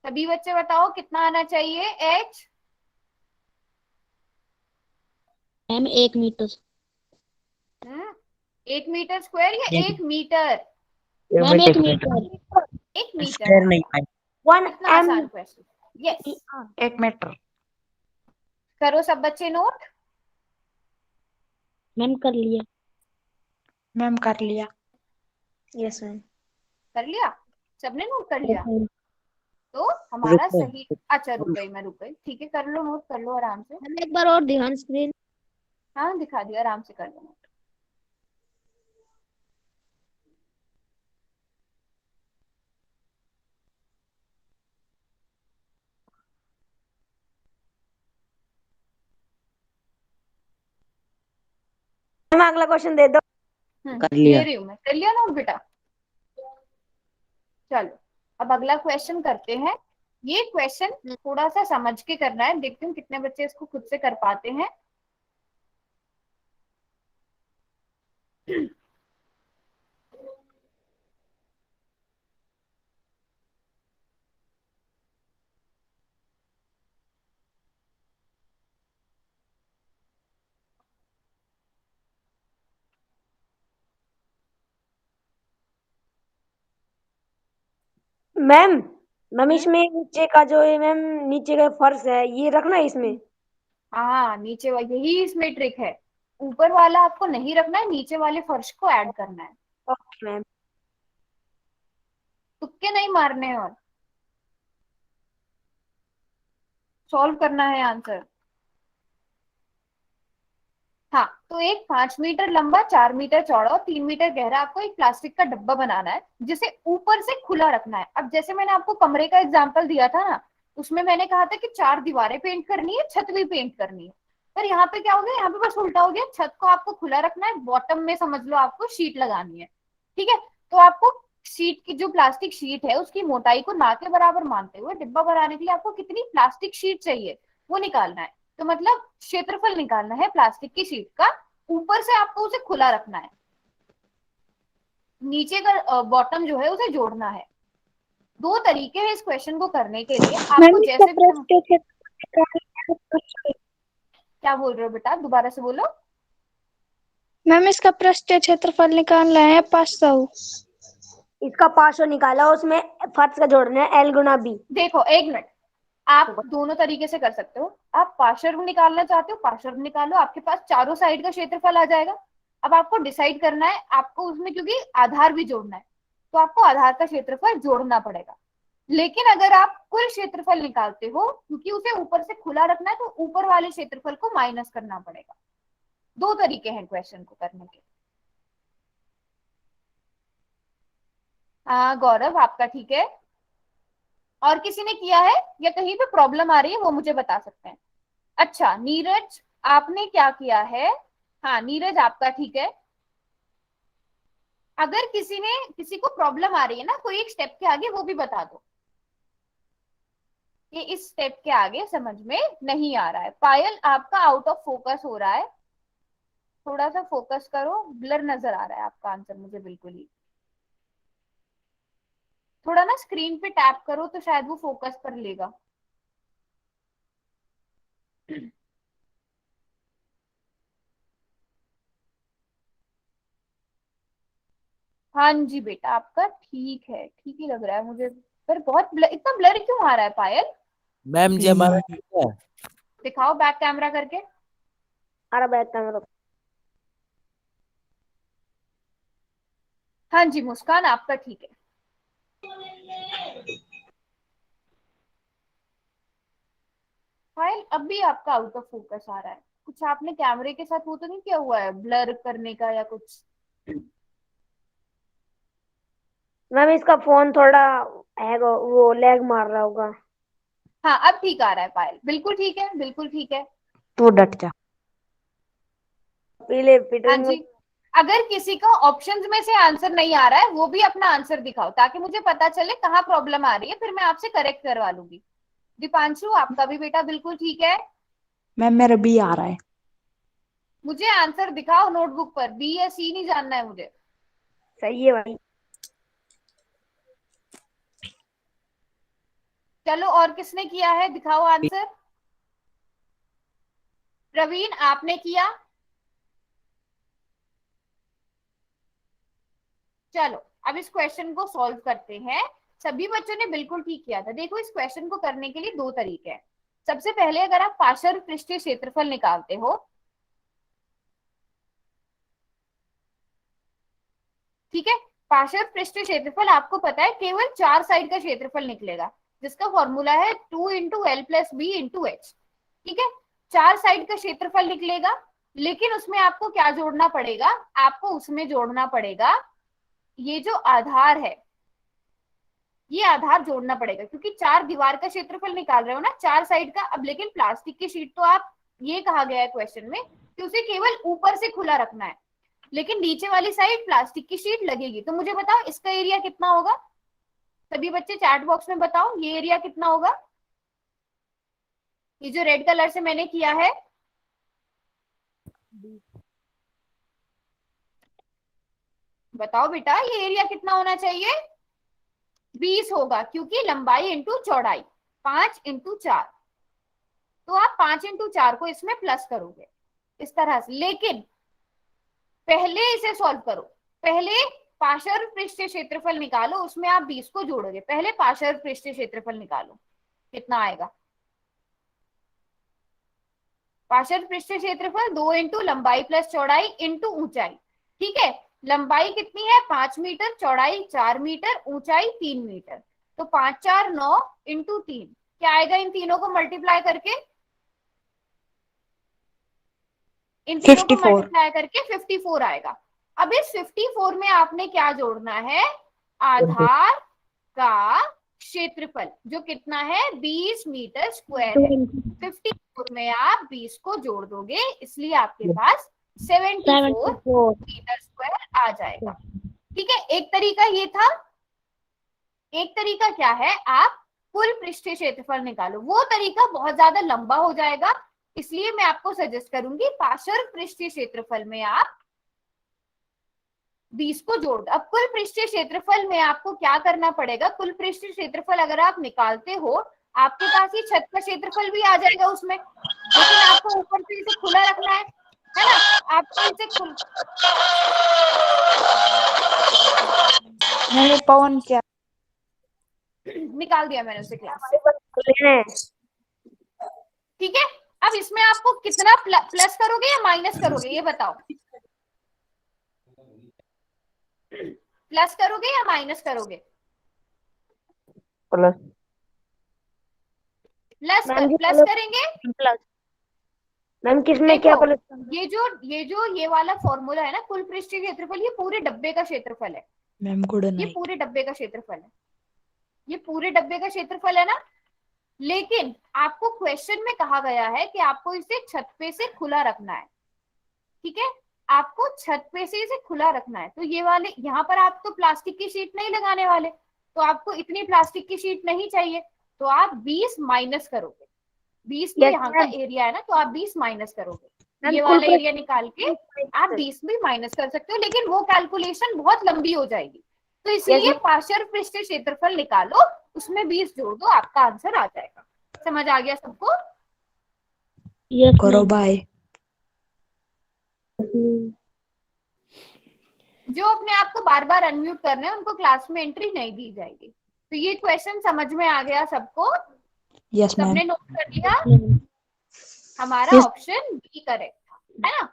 सभी बच्चे बताओ कितना आना चाहिए h। Ma'am 1 metre. 1 metre square या 1 metre, ma'am 1 metre. 1 metre square है नहीं हमारा। पाई। इतना1 m। आसान क्वेश्चन, यस। 1 मीटर। करो सब बच्चे नोट। मैम कर लिया। मैम कर लिया। Yes ma'am. कर लिया, सबने नोट कर लिया, तो हमारा रुको। सही। अच्छा रुक गई, मैं रुक गई, ठीक है कर लो नोट, कर लो आराम से। मैम एक बार और ध्यान स्क्रीन। हाँ दिखा दिया, आराम से कर लो नोट। मैम अगला क्वेश्चन दे दो। कर लिया। ले रही हूँ मैं, कर लिया नोट बेटा। चलो अब अगला क्वेश्चन करते हैं। ये क्वेश्चन थोड़ा सा समझ के करना है, देखती हूँ कितने बच्चे इसको खुद से कर पाते हैं। मैम मैम इसमें नीचे का जो है मैम, नीचे का फर्श है ये रखना है इसमें। हाँ नीचे यही इसमें ट्रिक है, ऊपर वाला आपको नहीं रखना है, नीचे वाले फर्श को ऐड करना है। Okay ma'am. तुक्के नहीं मारने हैं और सॉल्व करना है आंसर। हाँ तो एक 5 मीटर लंबा, 4 मीटर चौड़ा और 3 मीटर गहरा आपको एक प्लास्टिक का डब्बा बनाना है, जिसे ऊपर से खुला रखना है। अब जैसे मैंने आपको कमरे का एग्जांपल दिया था ना, उसमें मैंने कहा था कि 4 दीवारें पेंट करनी है, छत भी पेंट करनी है। पर यहाँ पे क्या हो गया, यहाँ पे बस उल्टा हो गया, छत को आपको खुला रखना है, बॉटम में समझ लो आपको शीट लगानी है। ठीक है, तो आपको शीट की जो प्लास्टिक शीट है उसकी मोटाई को ना के बराबर मानते हुए डिब्बा बनाने के लिए आपको कितनी प्लास्टिक शीट चाहिए वो निकालना है। तो मतलब क्षेत्रफल निकालना है प्लास्टिक की शीट का, ऊपर से आपको उसे खुला रखना है, नीचे का बॉटम जो है उसे जोड़ना है। 2 तरीके हैं इस क्वेश्चन को करने के लिए, आपको जैसे भी क्या बोल रहे हो बेटा, दोबारा से बोलो। मैम इसका पृष्ठीय क्षेत्रफल निकालना है 500। इसका 500 निकाला, उसमें फर्श का जोड़ना है L गुना B। देखो एक मिनट, आप दोनों तरीके से कर सकते हो। आप पार्श्व निकालना चाहते हो, पार्श्व निकालो, आपके पास चारों साइड का क्षेत्रफल आ जाएगा। अब आपको डिसाइड करना है, आपको उसमें क्योंकि आधार भी जोड़ना है तो आपको आधार का क्षेत्रफल जोड़ना पड़ेगा। लेकिन अगर आप कुल क्षेत्रफल निकालते हो, क्योंकि उसे ऊपर से खुला रखना है, तो ऊपर वाले क्षेत्रफल को माइनस करना पड़ेगा। 2 तरीके हैं क्वेश्चन को करने के। हाँ गौरव आपका ठीक है, और किसी ने किया है या कहीं पे प्रॉब्लम आ रही है वो मुझे बता सकते हैं। अच्छा नीरज आपने क्या किया है, हाँ नीरज आपका ठीक है। अगर किसी को प्रॉब्लम आ रही है ना कोई एक स्टेप के आगे, वो भी बता दो कि इस स्टेप के आगे समझ में नहीं आ रहा है। पायल आपका आउट ऑफ फोकस हो रहा है, थोड़ा सा फोकस करो, ब्लर नजर आ रहा है आपका आंसर मुझे बिल्कुल ही। थोड़ा ना स्क्रीन पे टैप करो तो शायद वो फोकस कर लेगा। हाँ जी बेटा आपका ठीक है, ठीक ही लग रहा है मुझे, पर बहुत इतना ब्लर क्यों आ रहा है पायल? मैम जी हमारा ठीक है। दिखाओ बैक कैमरा करके। अरे बैठ कैमरा। हाँ जी मुस्कान आपका ठीक है। पायल अब भी आपका आउट ऑफ फोकस आ रहा है, कुछ आपने कैमरे के साथ वो तो नहीं किया हुआ है ब्लर करने का या कुछ? मैम इसका फोन थोड़ा है वो लैग मार रहा होगा। हाँ अब ठीक आ रहा है पायल, बिल्कुल ठीक है, बिल्कुल ठीक है। तू डट जा। पहले हाँ पीटर जी, अगर किसी का ऑप्शंस में से आंसर नहीं आ रहा है वो भी अपना आंसर दिखाओ, ताकि मुझे पता चले कहाँ प्रॉब्लम आ रही है, फिर मैं आपसे करेक्ट करवा लूंगी। दीपांशु आपका भी बेटा बिल्कुल ठीक है। मैम मेरा B आ रहा है। मुझे आंसर दिखाओ नोटबुक पर, बी या सी नहीं जानना है मुझे। सही है भाई। चलो और किसने किया है दिखाओ आंसर। प्रवीण आपने किया। चलो अब इस क्वेश्चन को सॉल्व करते हैं। सभी बच्चों ने बिल्कुल ठीक किया था। देखो इस क्वेश्चन को करने के लिए 2 तरीके हैं। सबसे पहले अगर आप पार्श्व पृष्ठीय क्षेत्रफल निकालते हो, ठीक है, पार्श्व पृष्ठीय क्षेत्रफल आपको पता है केवल 4 साइड का क्षेत्रफल निकलेगा, जिसका फॉर्मूला है 2 into L plus B into H. ठीक है, 4 साइड का क्षेत्रफल निकलेगा, लेकिन उसमें आपको क्या जोड़ना पड़ेगा, आपको उसमें जोड़ना पड़ेगा ये जो आधार है, ये आधार जोड़ना पड़ेगा, क्योंकि 4 दीवार का क्षेत्रफल निकाल रहे हो ना 4 साइड का। अब लेकिन प्लास्टिक की शीट तो आप, ये कहा गया है क्वेश्चन में कि उसे केवल ऊपर से खुला रखना है, लेकिन नीचे वाली साइड प्लास्टिक की शीट लगेगी। तो मुझे बताओ इसका एरिया कितना होगा? सभी बच्चे चैट बॉक्स में बताओ ये एरिया कितना होगा, ये जो रेड कलर से मैंने किया है। बताओ बेटा ये एरिया कितना होना चाहिए? 20 होगा, क्योंकि लंबाई इंटू चौड़ाई 5 इंटू 4। तो आप 5 इंटू 4 को इसमें प्लस करोगे इस तरह से। लेकिन पहले इसे सॉल्व करो, पहले पार्श्व पृष्ठीय क्षेत्रफल निकालो, उसमें आप 20 को जोड़ोगे। पहले पार्श्व पृष्ठीय क्षेत्रफल निकालो, कितना आएगा? पार्श्व पृष्ठीय क्षेत्रफल 2 इंटू लंबाई प्लस चौड़ाई इंटू ऊंचाई। ठीक है, लंबाई कितनी है? 5 मीटर, चौड़ाई 4 मीटर, ऊंचाई 3 मीटर। तो 5 4 9 इंटू 3 क्या आएगा? इन तीनों को मल्टीप्लाई करके, इन तीनों को 54 मल्टीप्लाई करके 54 आएगा। अब इस 54 में आपने क्या जोड़ना है? आधार का क्षेत्रफल जो कितना है? 20 मीटर स्क्वायर है। 54 में आप 20 को जोड़ दोगे, इसलिए आपके पास 74 मीटर स्क्वायर आ जाएगा। ठीक है, एक तरीका ये था। एक तरीका क्या है? आप कुल पृष्ठीय क्षेत्रफल निकालो। वो तरीका बहुत ज्यादा लंबा हो जाएगा, इसलिए मैं आपको सजेस्ट करूंगी पार्श्व पृष्ठीय क्षेत्रफल में आप 20 को जोड़ दो। अब कुल पृष्ठीय क्षेत्रफल में आपको क्या करना पड़ेगा? कुल पृष्ठीय क्षेत्रफल अगर आप निकालते हो, आपके पास ये छत का क्षेत्रफल भी आ जाएगा उसमें, लेकिन आपको ऊपर से इसे खुला रखना है ना? आपको इसे मैंने पवन क्या निकाल दिया मैंने उसे क्लास से। ठीक है, अब इसमें आपको कितना प्लस करोगे या माइनस करोगे ये बताओ? प्लस करोगे या माइनस करोगे? प्लस प्लस करेंगे। मैम किसमें देखो, क्या प्लस? ये वाला फॉर्मूला है ना, कुल पृष्ठीय क्षेत्रफल, ये पूरे डब्बे का क्षेत्रफल है। मैम गुड ये नाइट। पूरे डब्बे का क्षेत्रफल है, ये पूरे डब्बे का क्षेत्रफल है ना। लेकिन आपको क्वेश्चन में कहा गया है कि आपको इसे छत पे से खुला रखना है। ठीक है, आपको छत पे से इसे खुला रखना है। तो ये वाले यहाँ पर आप तो प्लास्टिक की शीट नहीं लगाने वाले, तो आपको इतनी प्लास्टिक की शीट नहीं चाहिए। तो आप 20 माइनस करोगे। 20 तो यहाँ का एरिया है ना, तो आप 20 माइनस करोगे। ये वाला एरिया निकाल के आप 20 भी माइनस कर सकते हो, लेकिन वो कैलकुलेशन बहुत लंबी हो जाएगी। तो इसलिए पार्श्व पृष्ठीय क्षेत्रफल निकालो, उसमें 20 जोड़ दो, आपका आंसर आ जाएगा। समझ आ गया सबको? करो बाय। जो अपने आप को बार बार अनम्यूट कर रहे हैं उनको क्लास में एंट्री नहीं दी जाएगी। तो ये क्वेश्चन समझ में आ गया सबको? Yes ma'am. सबने नोट कर लिया? हमारा ऑप्शन बी करेक्ट था, है ना?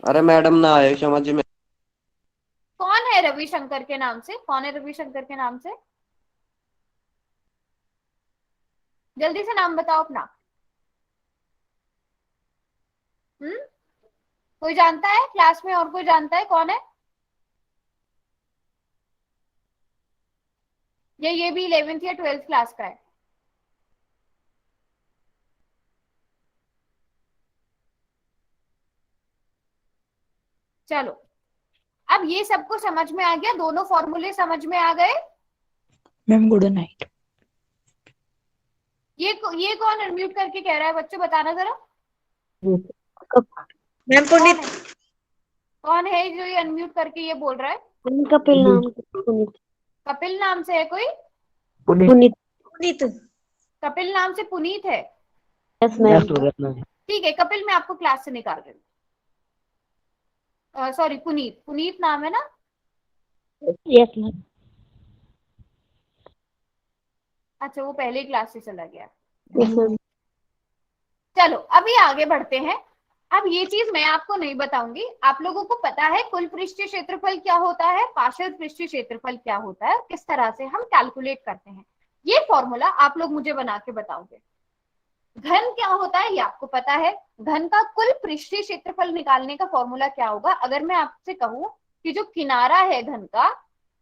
अरे मैडम ना आए समझ में। कौन है रविशंकर के नाम से? कौन है रविशंकर के नाम से? जल्दी से नाम बताओ अपना। कोई जानता है क्लास में? और कोई जानता है कौन है? ये भी 11th या 12th क्लास का है? चलो, अब ये सबको समझ में आ गया? दोनों फॉर्मूले समझ में आ गए? Ma'am good night. ये कौन अनम्यूट करके कह रहा है बच्चों, बताना जरा। मैम पुनीत। कौन है जो ये अनम्यूट करके ये बोल रहा है? कपिल नाम से। कपिल नाम से है कोई? पुनीत। कपिल नाम से पुनीत है? Yes ma'am. ठीक है, कपिल मैं आपको क्लास से निकाल रही हूँ। सॉरी, पुनीत नाम है ना? Yes ma'am. अच्छा, वो पहले ही क्लास से चला गया। Yes ma'am. चलो अभी आगे बढ़ते हैं। अब ये चीज मैं आपको नहीं बताऊंगी, आप लोगों को पता है कुल पृष्ठीय क्षेत्रफल क्या होता है, पार्श्व पृष्ठीय क्षेत्रफल क्या होता है, किस तरह से हम कैलकुलेट करते हैं। ये फॉर्मूला आप लोग मुझे बना के बताओगे। घन क्या होता है ये आपको पता है। घन का कुल पृष्ठीय क्षेत्रफल निकालने का फॉर्मूला क्या होगा? अगर मैं आपसे कहूं कि जो किनारा है घन का,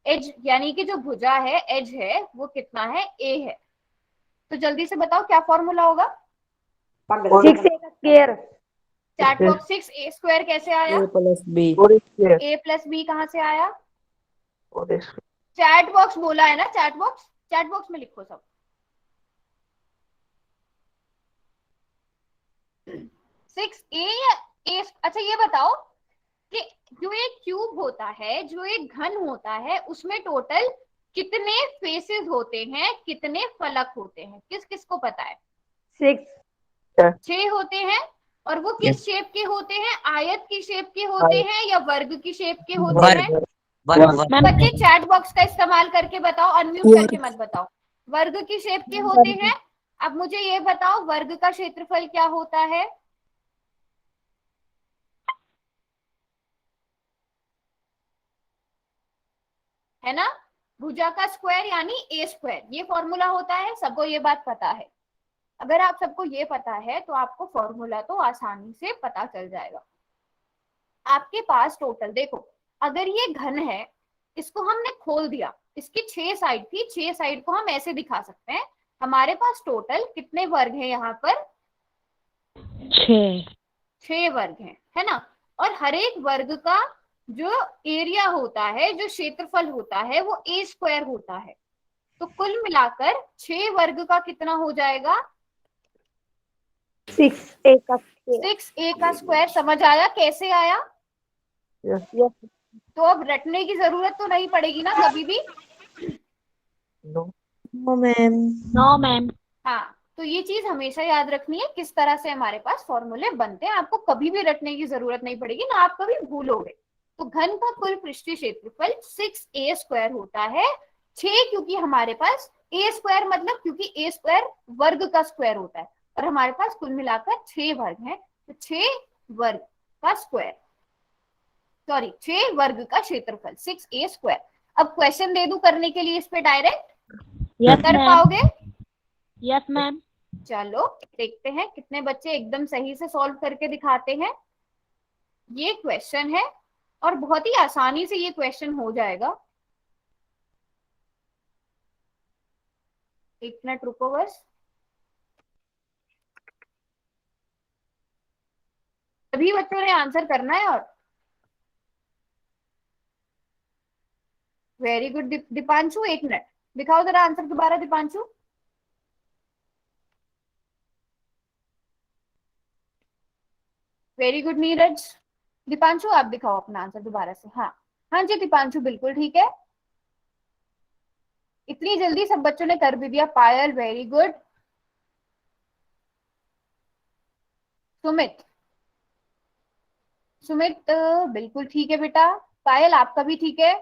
एज यानी कि जो भुजा है, एज है, वो कितना है? ए है। तो जल्दी से बताओ क्या फॉर्मूला होगा? 6 स्क्वायर। चैट बॉक्स 6a² कैसे आया? A plus B. a+b कहाँ से आया? चैट बॉक्स बोला है ना, चैट बॉक्स में लिखो सब। 6a या a? अच्छा ये बताओ कि जो एक क्यूब होता है, जो एक घन होता है, उसमें टोटल कितने फेसेस होते हैं, कितने फलक होते हैं? किस किस को पता है? 6। 6 होते हैं। और वो Yes. किस शेप के होते हैं? आयत की शेप के होते हैं या वर्ग की शेप के होते वर्ग हैं? वर्ग बच्चे चैट बॉक्स का इस्तेमाल करके बताओ, अनम्यूट करके मत बताओ। वर्ग की शेप के होते हैं। अब मुझे ये बताओ वर्ग का क्षेत्रफल क्या होता है? है ना, भुजा का स्क्वायर यानी a², ये फॉर्मूला होता है, सबको ये बात पता है। अगर आप सबको ये पता है तो आपको फॉर्मूला तो आसानी से पता चल जाएगा। आपके पास टोटल देखो, अगर ये घन है, इसको हमने खोल दिया, इसकी 6 साइड थी, 6 साइड को हम ऐसे दिखा सकते हैं। हमारे पास टोटल कितने वर्ग हैं यहाँ पर? 6 वर्ग हैं, है ना। और हर एक वर्ग का जो एरिया होता है, जो क्षेत्रफल होता है, वो a² होता है। तो कुल मिलाकर 6 वर्ग का कितना हो जाएगा? 6a का square। 6a का स्क्वायर। समझ आया कैसे आया? Yes. तो अब रटने की जरूरत तो नहीं पड़ेगी ना कभी भी। No, ma'am. No ma'am. हाँ, तो ये चीज हमेशा याद रखनी है, किस तरह से हमारे पास फॉर्मूले बनते हैं। आपको कभी भी रटने की जरूरत नहीं पड़ेगी ना, आप कभी भूलोगे। तो घन का कुल पृष्ठीय क्षेत्रफल 6a² होता है। 6 क्योंकि हमारे पास a² मतलब क्योंकि a² वर्ग का स्क्वायर होता है, और हमारे पास कुल मिलाकर 6 वर्ग हैं, तो 6 वर्ग का स्क्वायर, सॉरी 6 वर्ग का क्षेत्रफल 6a²। अब क्वेश्चन दे दूं करने के लिए इस पे डायरेक्ट, कर पाओगे? Yes ma'am. चलो देखते हैं कितने बच्चे एकदम सही से सॉल्व करके दिखाते हैं। ये क्वेश्चन है और बहुत ही आसानी से ये क्वेश्चन हो जाएगा। एक मिनट रुको बस। सभी बच्चों ने आंसर करना है। और वेरी गुड दीपांशु, एक मिनट दिखाओ जरा आंसर दोबारा दीपांशु। Very good Neeraj. दीपांशु आप दिखाओ अपना आंसर दोबारा से। हाँ हाँ जी दीपांशु बिल्कुल ठीक है। इतनी जल्दी सब बच्चों ने कर भी दिया। पायल वेरी गुड। सुमित, सुमित बिल्कुल ठीक है बेटा। पायल आपका भी ठीक है।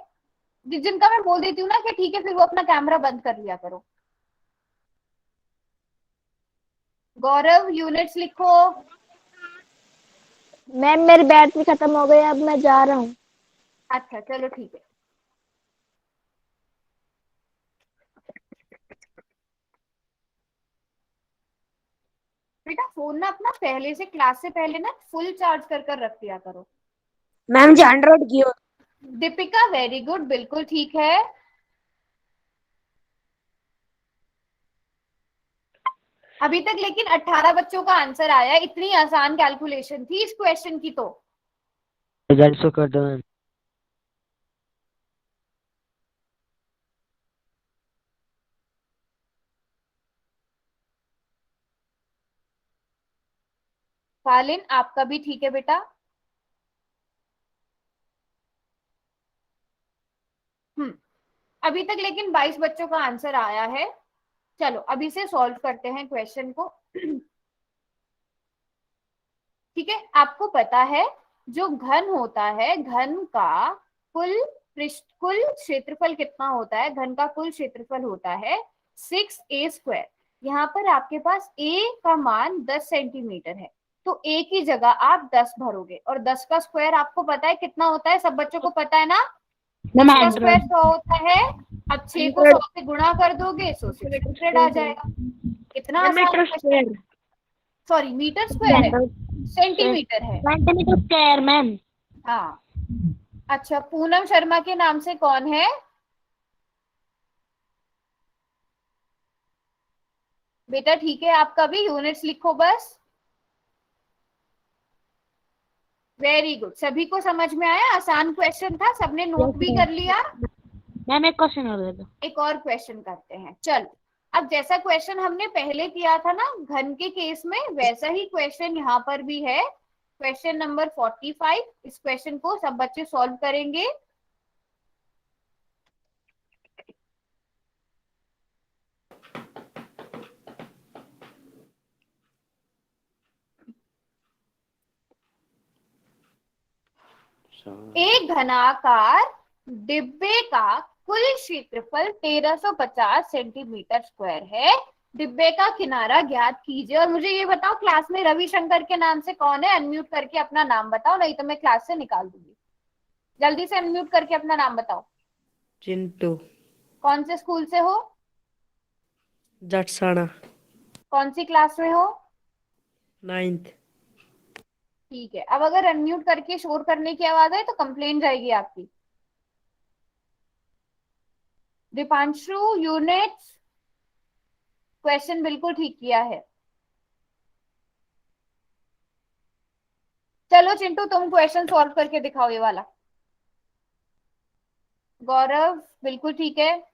जिनका मैं बोल देती हूँ ना कि ठीक है, फिर वो अपना कैमरा बंद कर लिया करो। गौरव यूनिट्स लिखो। मैम मेरी बैटरी खत्म हो गई, अब मैं जा रहा हूँ। अच्छा चलो ठीक है। बेटा फोन ना अपना पहले से, क्लास से पहले ना फुल चार्ज कर रख दिया करो। मैम जी 100 की हो। दीपिका वेरी गुड बिल्कुल ठीक है। अभी तक लेकिन 18 बच्चों का आंसर आया। इतनी आसान कैलकुलेशन थी इस क्वेश्चन की। तो रिजल्ट शो कर दो मैम। फालिन आपका भी ठीक है बेटा। अभी तक लेकिन 22 बच्चों का आंसर आया है। चलो अभी से सॉल्व करते हैं क्वेश्चन को। ठीक है, आपको पता है जो घन होता है, घन का कुल क्षेत्रफल कितना होता है? घन का कुल क्षेत्रफल होता है 6a²। यहाँ पर आपके पास a का मान 10 सेंटीमीटर है, तो a की जगह आप 10 भरोगे, और 10 का स्क्वायर आपको पता है कितना होता है? सब बच्चों को पता है ना? 10 का स्क्वायर 100 होता है। अब 6 को 100 से गुणा कर दोगे, सो 600 आ जाएगा। कितना आसान क्वेश्चन। सॉरी मीटर स्क्वायर है, सेंटीमीटर है। Centimetre square ma'am. हाँ अच्छा, पूनम शर्मा के नाम से कौन है? बेटा ठीक है, आपका भी यूनिट्स लिखो बस। वेरी गुड, सभी को समझ में आया? आसान क्वेश्चन था, सबने नोट भी कर लिया? मैम एक क्वेश्चन और दे दो। एक और क्वेश्चन करते हैं, चलो। अब जैसा क्वेश्चन हमने पहले किया था ना घन के केस में, वैसा ही क्वेश्चन यहाँ पर भी है। Question number 45। इस क्वेश्चन को सब बच्चे सॉल्व करेंगे। एक घनाकार डिब्बे का कुल क्षेत्रफल 1350 सेंटीमीटर स्क्वायर है। डिब्बे का किनारा ज्ञात कीजिए। और मुझे ये बताओ, क्लास में रविशंकर के नाम से कौन है? अनम्यूट करके अपना नाम बताओ, नहीं तो मैं क्लास से निकाल दूंगी। जल्दी से अनम्यूट करके अपना नाम बताओ। चिंटू। कौन से स्कूल से हो? जटसाना। कौन सी क्लास में हो? 9th। ठीक है, अब अगर अनम्यूट करके शोर करने की आवाज आए तो कंप्लेन जाएगी आपकी। दीपांशु, यूनिट क्वेश्चन बिल्कुल ठीक किया है। चलो चिंटू, तुम क्वेश्चन सॉल्व करके दिखाओ ये वाला। गौरव, बिल्कुल ठीक है।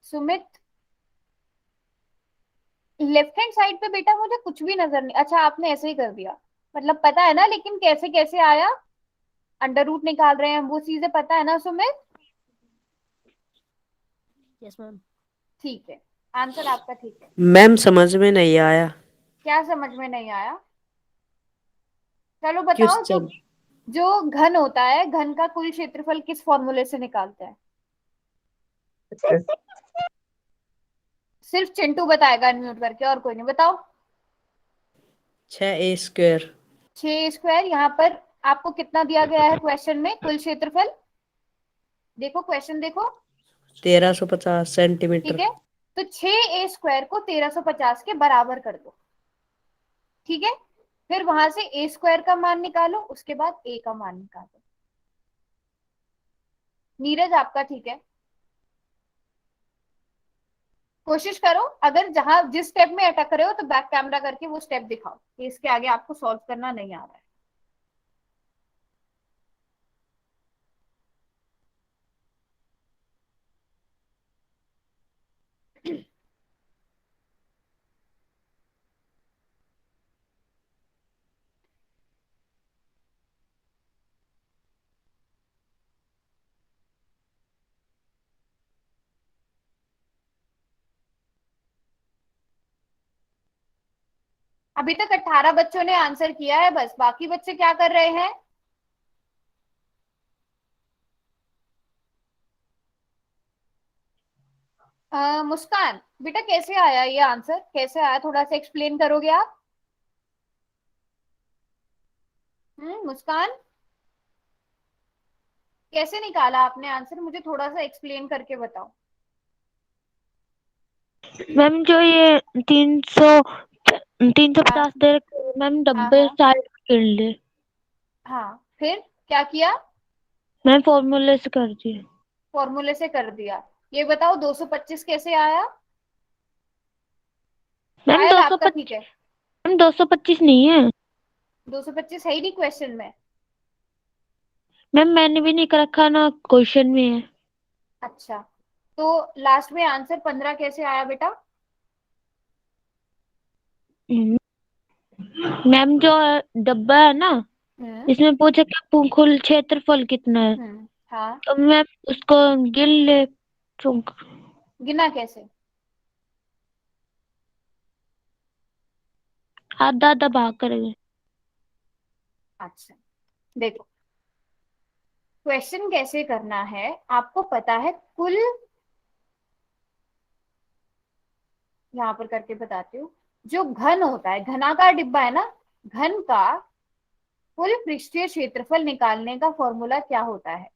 सुमित, लेफ्ट हैंड साइड पे बेटा मुझे कुछ भी नजर नहीं। अच्छा, आपने ऐसे ही कर दिया, मतलब पता है ना, लेकिन कैसे कैसे आया? अंडर रूट निकाल रहे हैं वो चीजें पता है ना सुमित? Yes ma'am. ठीक है, आंसर आपका ठीक है। मैम समझ में नहीं आया। क्या समझ में नहीं आया? चलो बताओ। जो क्वेश्चन। जो घन होता है, घन का कुल क्षेत्रफल किस फॉर्मूले से निकालते हैं? सिर्फ चिंटू बताएगा अनम्यूट करके, और कोई नहीं। बताओ। 6a²। 6 स्क्वायर। यहाँ पर आपको कितना दिया गया है क्वेश्चन में कुल क्षेत्रफल? देखो क्वेश्चन देखो। 1350 ठीक सेंटीमीटर। है, तो 6a² को 1350 के बराबर कर दो। ठीक है, फिर वहां से a² का मान निकालो, उसके बाद a का मान निकालो। नीरज, आपका ठीक है। कोशिश करो, अगर जहां जिस स्टेप में अटक रहे हो तो बैक कैमरा करके वो स्टेप दिखाओ। इसके आगे आपको सॉल्व करना नहीं आ रहा है। अभी तक 18 बच्चों ने आंसर किया है, बस बाकी बच्चे क्या कर रहे हैं? मुस्कान बेटा, कैसे आया ये आंसर? कैसे आया, थोड़ा सा एक्सप्लेन करोगे आप? मुस्कान, कैसे निकाला आपने आंसर? मुझे थोड़ा सा एक्सप्लेन करके बताओ। मैम जो ये 350 दे रखे हैं, मैम हाँ डब्बे हाँ साइड कर ले। हाँ, फिर क्या किया? मैम फॉर्मूले से कर दिए। फॉर्मूले से कर दिया। ये बताओ 225 कैसे आया? मैम शायद आपका 225। ठीक है। मैम 225 नहीं है। 225 है ही नहीं क्वेश्चन में। मैम मैंने भी नहीं कर रखा ना, क्वेश्चन में है। अच्छा, तो लास्ट में आंसर 15 कैसे आया बेटा? हम्म, मैम जो डब्बा है ना, हम्म इसमें पूछा कि कुल क्षेत्रफल कितना है, हाँ, तो मैम उसको गिन ले। तो गिना कैसे? आधा आधा भाग करेंगे। अच्छा, देखो क्वेश्चन कैसे करना है आपको पता है। कुल, यहाँ पर करके बताती हूँ। जो घन होता है, घनाकार डिब्बा है ना, घन का कुल पृष्ठीय क्षेत्रफल निकालने का फॉर्मूला क्या होता है?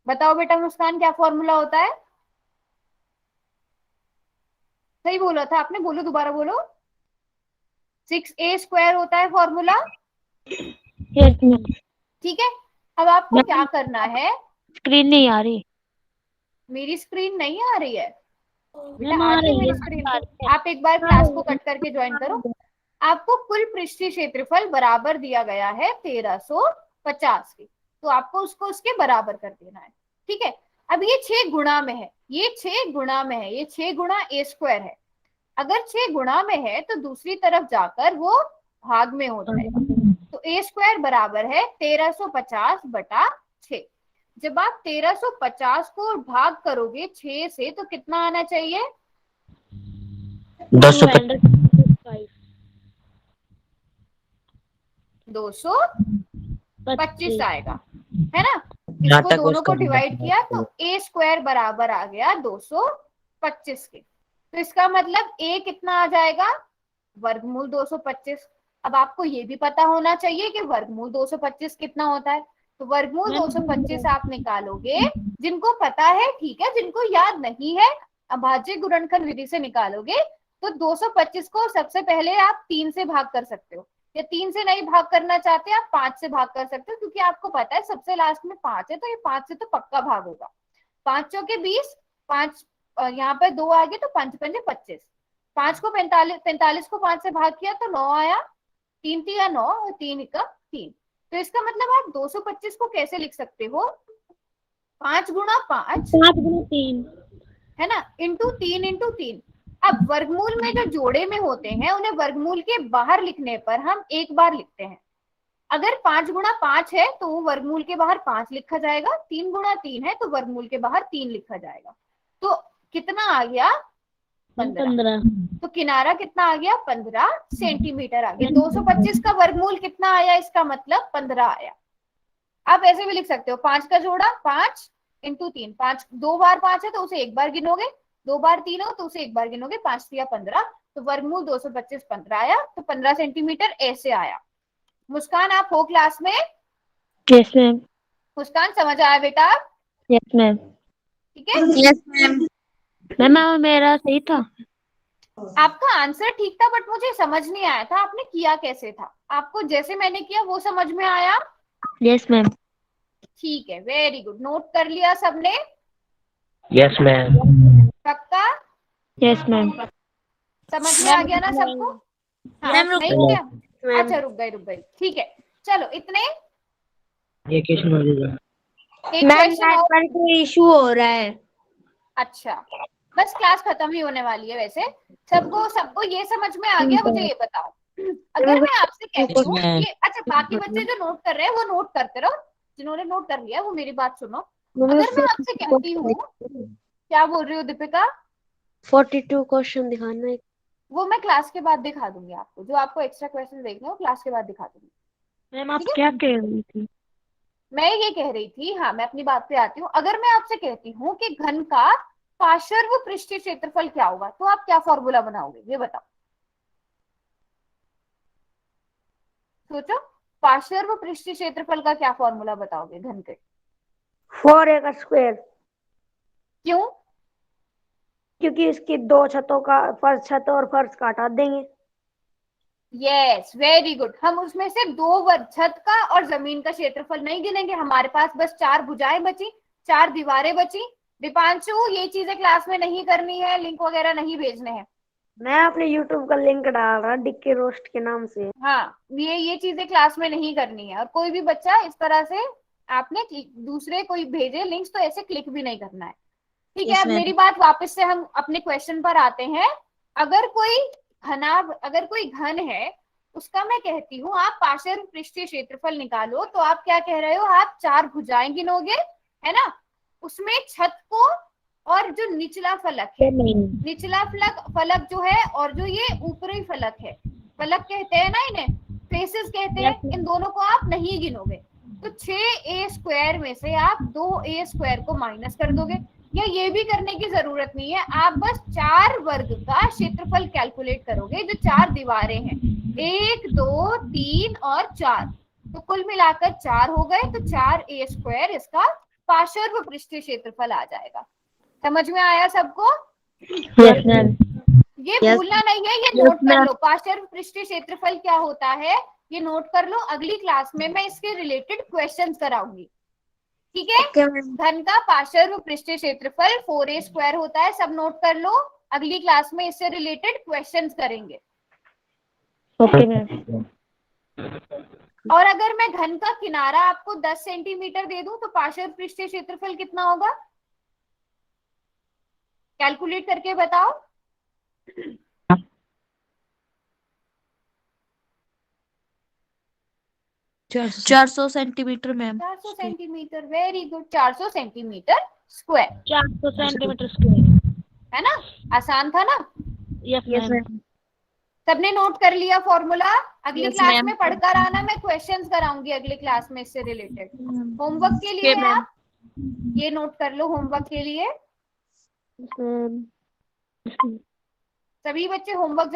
बताओ बेटा मुस्कान, क्या फॉर्मूला होता है? सही बोला था आपने, बोलो दोबारा बोलो। 6a² होता है फॉर्मूला। Yes ma'am. ठीक है, अब आपको क्या करना है? स्क्रीन नहीं आ रही। मेरी स्क्रीन नहीं आ रही है बेटा, मैम आ आ रही है रही मेरी है। स्क्रीन पे। आप एक बार क्लास को कट करके ज्वाइन करो। आपको कुल पृष्ठीय क्षेत्रफल बराबर दिया गया है 1350 के, तो आपको उसको उसके बराबर कर देना है। ठीक है, अब ये 6 गुणा में है, ये 6 गुणा में है, ये 6 गुणा a² है। अगर 6 गुणा में है तो दूसरी तरफ जाकर वो भाग में हो जाएगा। तो a² बराबर है 1350 बटा 6। जब आप 1350 को भाग करोगे 6 से तो कितना आना चाहिए? 225 आएगा, है ना। इसको दोनों को डिवाइड किया तो a² बराबर आ गया 225 के। तो इसका मतलब a कितना आ जाएगा? वर्गमूल 225। अब आपको ये भी पता होना चाहिए कि वर्गमूल 225 कितना होता है। तो वर्गमूल 225 आप निकालोगे, जिनको पता है ठीक है, जिनको याद नहीं है अभाज्य गुणनखंड विधि से निकालोगे। तो 225 को सबसे पहले आप 3 से भाग कर सकते हो, या 3 से नहीं भाग करना चाहते आप 5 से भाग कर सकते हो, क्योंकि आपको पता है सबसे लास्ट में 5 है, तो ये 5 से तो पक्का भाग होगा। 5 चौके 20, 5 यहाँ पे 2 आ गए तो 5 पंजे 25। 5 को 45 को 5 से भाग किया तो 9 आया, 3 तिया 9 और 3 का 3। तो इसका मतलब आप 225 को कैसे लिख सकते हो? 5 गुणा 5 3 है ना, इंटू 3 इंटू 3। अब वर्गमूल में जो जोड़े में होते हैं उन्हें वर्गमूल के बाहर लिखने पर हम एक बार लिखते हैं। अगर 5 गुणा 5 है तो वर्गमूल के बाहर 5 लिखा जाएगा, 3 गुणा 3 है तो वर्गमूल के बाहर 3 लिखा जाएगा। तो कितना आ गया? 15। तो किनारा कितना आ गया? 15 सेंटीमीटर आ गया। 225 का वर्गमूल कितना आया? इसका मतलब 15 आया। आप ऐसे भी लिख सकते हो, 5 का जोड़ा 5 इंटू 3। 5 2 बार 5 है तो उसे एक बार गिनोगे, 2 बार 3 हो तो उसे एक बार गिनोगे, 5 या 15। तो वर्गमूल 225 15 आया, तो 15 सेंटीमीटर ऐसे आया। मुस्कान आप हो क्लास में? Yes ma'am. मुस्कान समझ आया बेटा? Yes ma'am. ठीक है, यस मैम। मैम मेरा सही था। आपका आंसर ठीक था, बट मुझे समझ नहीं आया था आपने किया कैसे था। आपको जैसे मैंने किया वो समझ में आया? Yes ma'am. ठीक है, वेरी गुड। नोट कर लिया सबने? Yes ma'am. पक्का? Yes ma'am. समझ में आ गया ना सबको? हाँ, नहीं किया? अच्छा रुक गई। ठीक है, चलो इतने। ये क्वेश्चन हो जाएगा। एक क्वेश्चन और। पर कोई इशू हो रहा है। अच्छा, बस क्लास खत्म ही होने वाली है। वैसे सबको ये समझ में आ गया? मुझे ये बताओ, अगर मैं आपसे कहती हूँ कि अच्छा बाकी बच्चे जो नोट कर रहे हैं वो नोट करते रहो, जिन्होंने नोट कर लिया वो मेरी बात सुनो। अगर मैं आपसे कहती हूँ, क्या बोल रही हूँ दीपिका? 42 क्वेश्चन दिखाना है। वो मैं क्लास के बाद दिखा दूंगी आपको, जो आपको एक्स्ट्रा क्वेश्चन देखने हो क्लास के बाद दिखा दूंगी। मैम आप ठीक है? क्या कह रही थी? मैं ये कह रही थी, हाँ मैं अपनी बात पे आती हूँ। अगर मैं आपसे कहती हूँ कि घन का पार्श्व पृष्ठीय क्षेत्रफल क्या होगा, तो आप क्या फॉर्मूला बनाओगे? ये बताओ, सोचो। पार्श्व पृष्ठीय क्षेत्रफल का क्या फॉर्मूला बताओगे घन के? 4a²। क्यों? क्योंकि इसकी 2 छतों का फर्श छत और फर्श का हटा देंगे। Yes, very good. हम उसमें से 2 वर्ग छत का और जमीन का क्षेत्रफल नहीं गिनेंगे। हमारे पास बस 4 भुजाएं बची, 4 दीवारें बची। दीपांशु, ये चीजें क्लास में नहीं करनी है, लिंक वगैरह नहीं भेजने हैं। मैं अपने YouTube का लिंक डाल रहा डिक्की रोस्ट के नाम से। हाँ, ये चीजें क्लास में नहीं करनी है। और कोई भी बच्चा इस तरह से आपने दूसरे कोई भेजे लिंक्स तो ऐसे क्लिक भी नहीं करना है। ठीक है, अब मेरी बात वापस से हम अपने क्वेश्चन पर आते हैं। अगर कोई घन है, उसका मैं कहती हूँ आप पार्श्व पृष्ठीय क्षेत्रफल निकालो, तो आप क्या कह रहे हो? आप 4 भुजाएं गिनोगे, है ना। उसमें छत को और जो निचला फलक है, निचला फलक जो है, और जो ये ऊपरी फलक है, फलक कहते हैं ना इन्हें, फेसेस कहते हैं, इन दोनों को आप नहीं गिनोगे। तो 6a² में से आप 2a² को माइनस कर दोगे, या ये भी करने की जरूरत नहीं है। आप बस 4 वर्ग का क्षेत्रफल कैलकुलेट करोगे। जो 4 दीवारें हैं, 1 2 3 और 4, तो कुल मिलाकर 4 हो गए। तो 4a² इसका पार्श्व पृष्ठीय क्षेत्रफल आ जाएगा। समझ में आया सबको? Yes ma'am. ये Yes. भूलना नहीं है, ये Yes, नोट कर ma'am. लो। पार्श्व पृष्ठीय क्षेत्रफल क्या होता है ये नोट कर लो, अगली क्लास में मैं इसके रिलेटेड क्वेश्चंस कराऊंगी, ठीक है? Okay ma'am. घन का पार्श्व पृष्ठीय क्षेत्रफल 4a² होता है, सब नोट कर लो। अगली क्लास में इससे रिलेटेड क्वेश्चंस करेंगे। Okay ma'am. और अगर मैं घन का किनारा आपको 10 सेंटीमीटर दे दूं तो पार्श्व पृष्ठीय क्षेत्रफल कितना होगा? कैलकुलेट करके बताओ। 400 centimetre ma'am. 400 centimetre, very good, 400 centimetre square, 400 centimetre square. है ना? आसान था ना? Yes ma'am. सबने नोट कर लिया फॉर्मूला? अगली Yes, क्लास ma'am. में पढ़कर आना, मैं क्वेश्चंस कराऊंगी अगली क्लास में इससे रिलेटेड। होमवर्क के लिए Okay, ma'am. आप ये नोट कर लो, होमवर्क के लिए सभी बच्चे होमवर्क